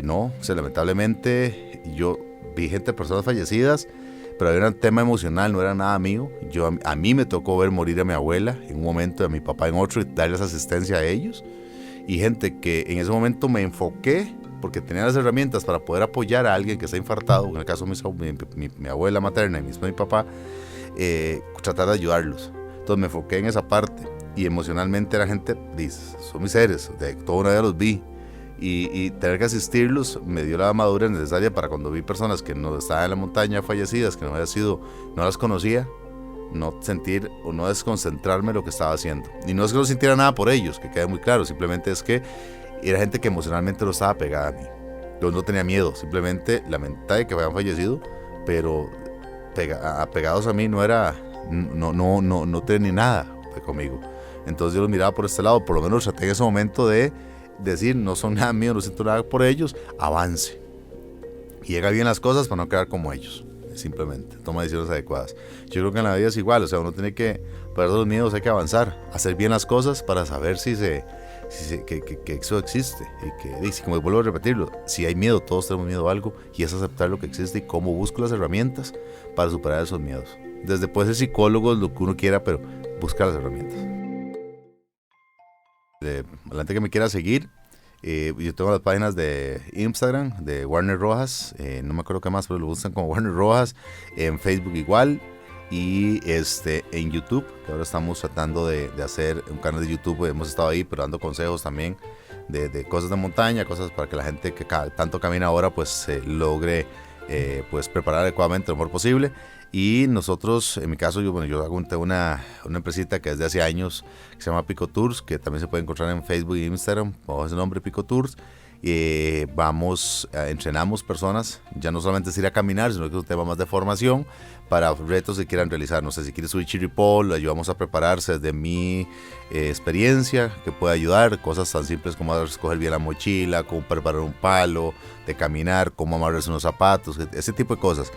[SPEAKER 2] no, o sea, lamentablemente yo vi personas fallecidas, pero había un tema emocional, no era nada mío. A mí me tocó ver morir a mi abuela en un momento, a mi papá en otro, y darles asistencia a ellos. Y gente que en ese momento me enfoqué, porque tenía las herramientas para poder apoyar a alguien que está infartado, en el caso de mi abuela materna y mismo mi papá, tratar de ayudarlos. Entonces me enfoqué en esa parte, y emocionalmente la gente dice, son mis seres, toda una vez los vi. Y tener que asistirlos me dio la madurez necesaria para cuando vi personas que no estaban en la montaña fallecidas, que no las conocía, no sentir o no desconcentrarme en lo que estaba haciendo. Y no es que no sintiera nada por ellos, que quede muy claro, simplemente es que era gente que emocionalmente no estaba pegada a mí. Yo no tenía miedo, simplemente lamenté de que habían fallecido, pero apegados a mí no tenía ni nada conmigo. Entonces yo los miraba por este lado, por lo menos traté en ese momento de decir, no son nada mío, no siento nada por ellos, avance y haga bien las cosas para no quedar como ellos. Simplemente toma decisiones adecuadas. Yo creo que en la vida es igual, o sea, uno tiene que perder los miedos, hay que avanzar, hacer bien las cosas para saber que eso existe, y como vuelvo a repetirlo, si hay miedo, todos tenemos miedo a algo, y es aceptar lo que existe y cómo busco las herramientas para superar esos miedos. Desde puede ser psicólogo, lo que uno quiera, pero buscar las herramientas. La gente que me quiera seguir, yo tengo las páginas de Instagram de Warner Rojas, no me acuerdo qué más, pero lo buscan como Warner Rojas, en Facebook igual, y en YouTube, que ahora estamos tratando de hacer un canal de YouTube. Hemos estado ahí, pero dando consejos también de cosas de montaña, cosas para que la gente que tanto camina ahora pues logre pues preparar adecuadamente lo mejor posible. Y nosotros, en mi caso, yo hago una empresita que desde hace años que se llama Pico Tours, que también se puede encontrar en Facebook e Instagram bajo ese nombre, Pico Tours. Entrenamos personas, ya no solamente es ir a caminar, sino que es un tema más de formación para retos que quieran realizar. No sé, si quieres subir chiripol, lo ayudamos a prepararse desde mi experiencia, que puede ayudar, cosas tan simples como escoger bien la mochila, cómo preparar un palo de caminar, cómo amarrarse unos zapatos, ese tipo de cosas.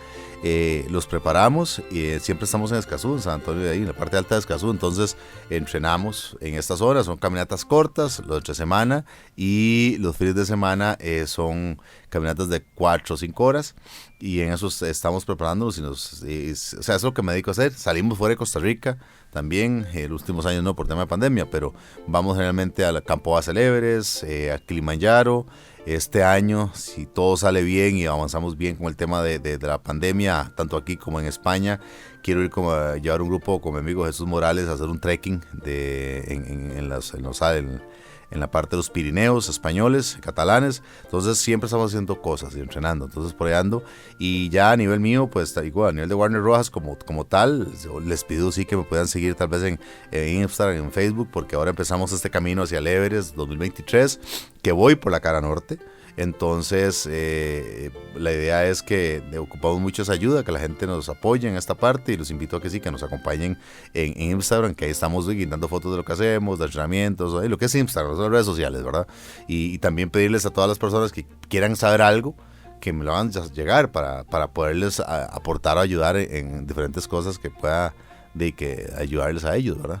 [SPEAKER 2] Los preparamos y siempre estamos en Escazú, en San Antonio de ahí, en la parte alta de Escazú. Entonces entrenamos en estas horas, son caminatas cortas, los de 3 semanas, y los fines de semana son caminatas de 4 o 5 horas, y en eso estamos preparándonos. O sea, es lo que me dedico a hacer. Salimos fuera de Costa Rica también, los últimos años no por tema de pandemia, pero vamos generalmente al Campo Base del Everest, a Kilimanjaro. Este año, si todo sale bien y avanzamos bien con el tema de la pandemia, tanto aquí como en España, quiero ir a llevar un grupo con mi amigo Jesús Morales a hacer un trekking en la parte de los Pirineos españoles, catalanes. Entonces siempre estamos haciendo cosas y entrenando. Entonces por ahí ando. Y ya a nivel mío, pues igual, a nivel de Warner Rojas como tal, yo les pido sí que me puedan seguir tal vez en Instagram, en Facebook, porque ahora empezamos este camino hacia el Everest 2023, que voy por la cara norte. Entonces la idea es que ocupamos mucho esa ayuda, que la gente nos apoye en esta parte, y los invito a que sí, que nos acompañen en Instagram, que ahí estamos dando fotos de lo que hacemos, de entrenamientos, lo que es Instagram, las redes sociales, ¿verdad? Y también pedirles a todas las personas que quieran saber algo, que me lo hagan llegar para poderles aportar o ayudar en diferentes cosas que pueda ayudarles a ellos, ¿verdad?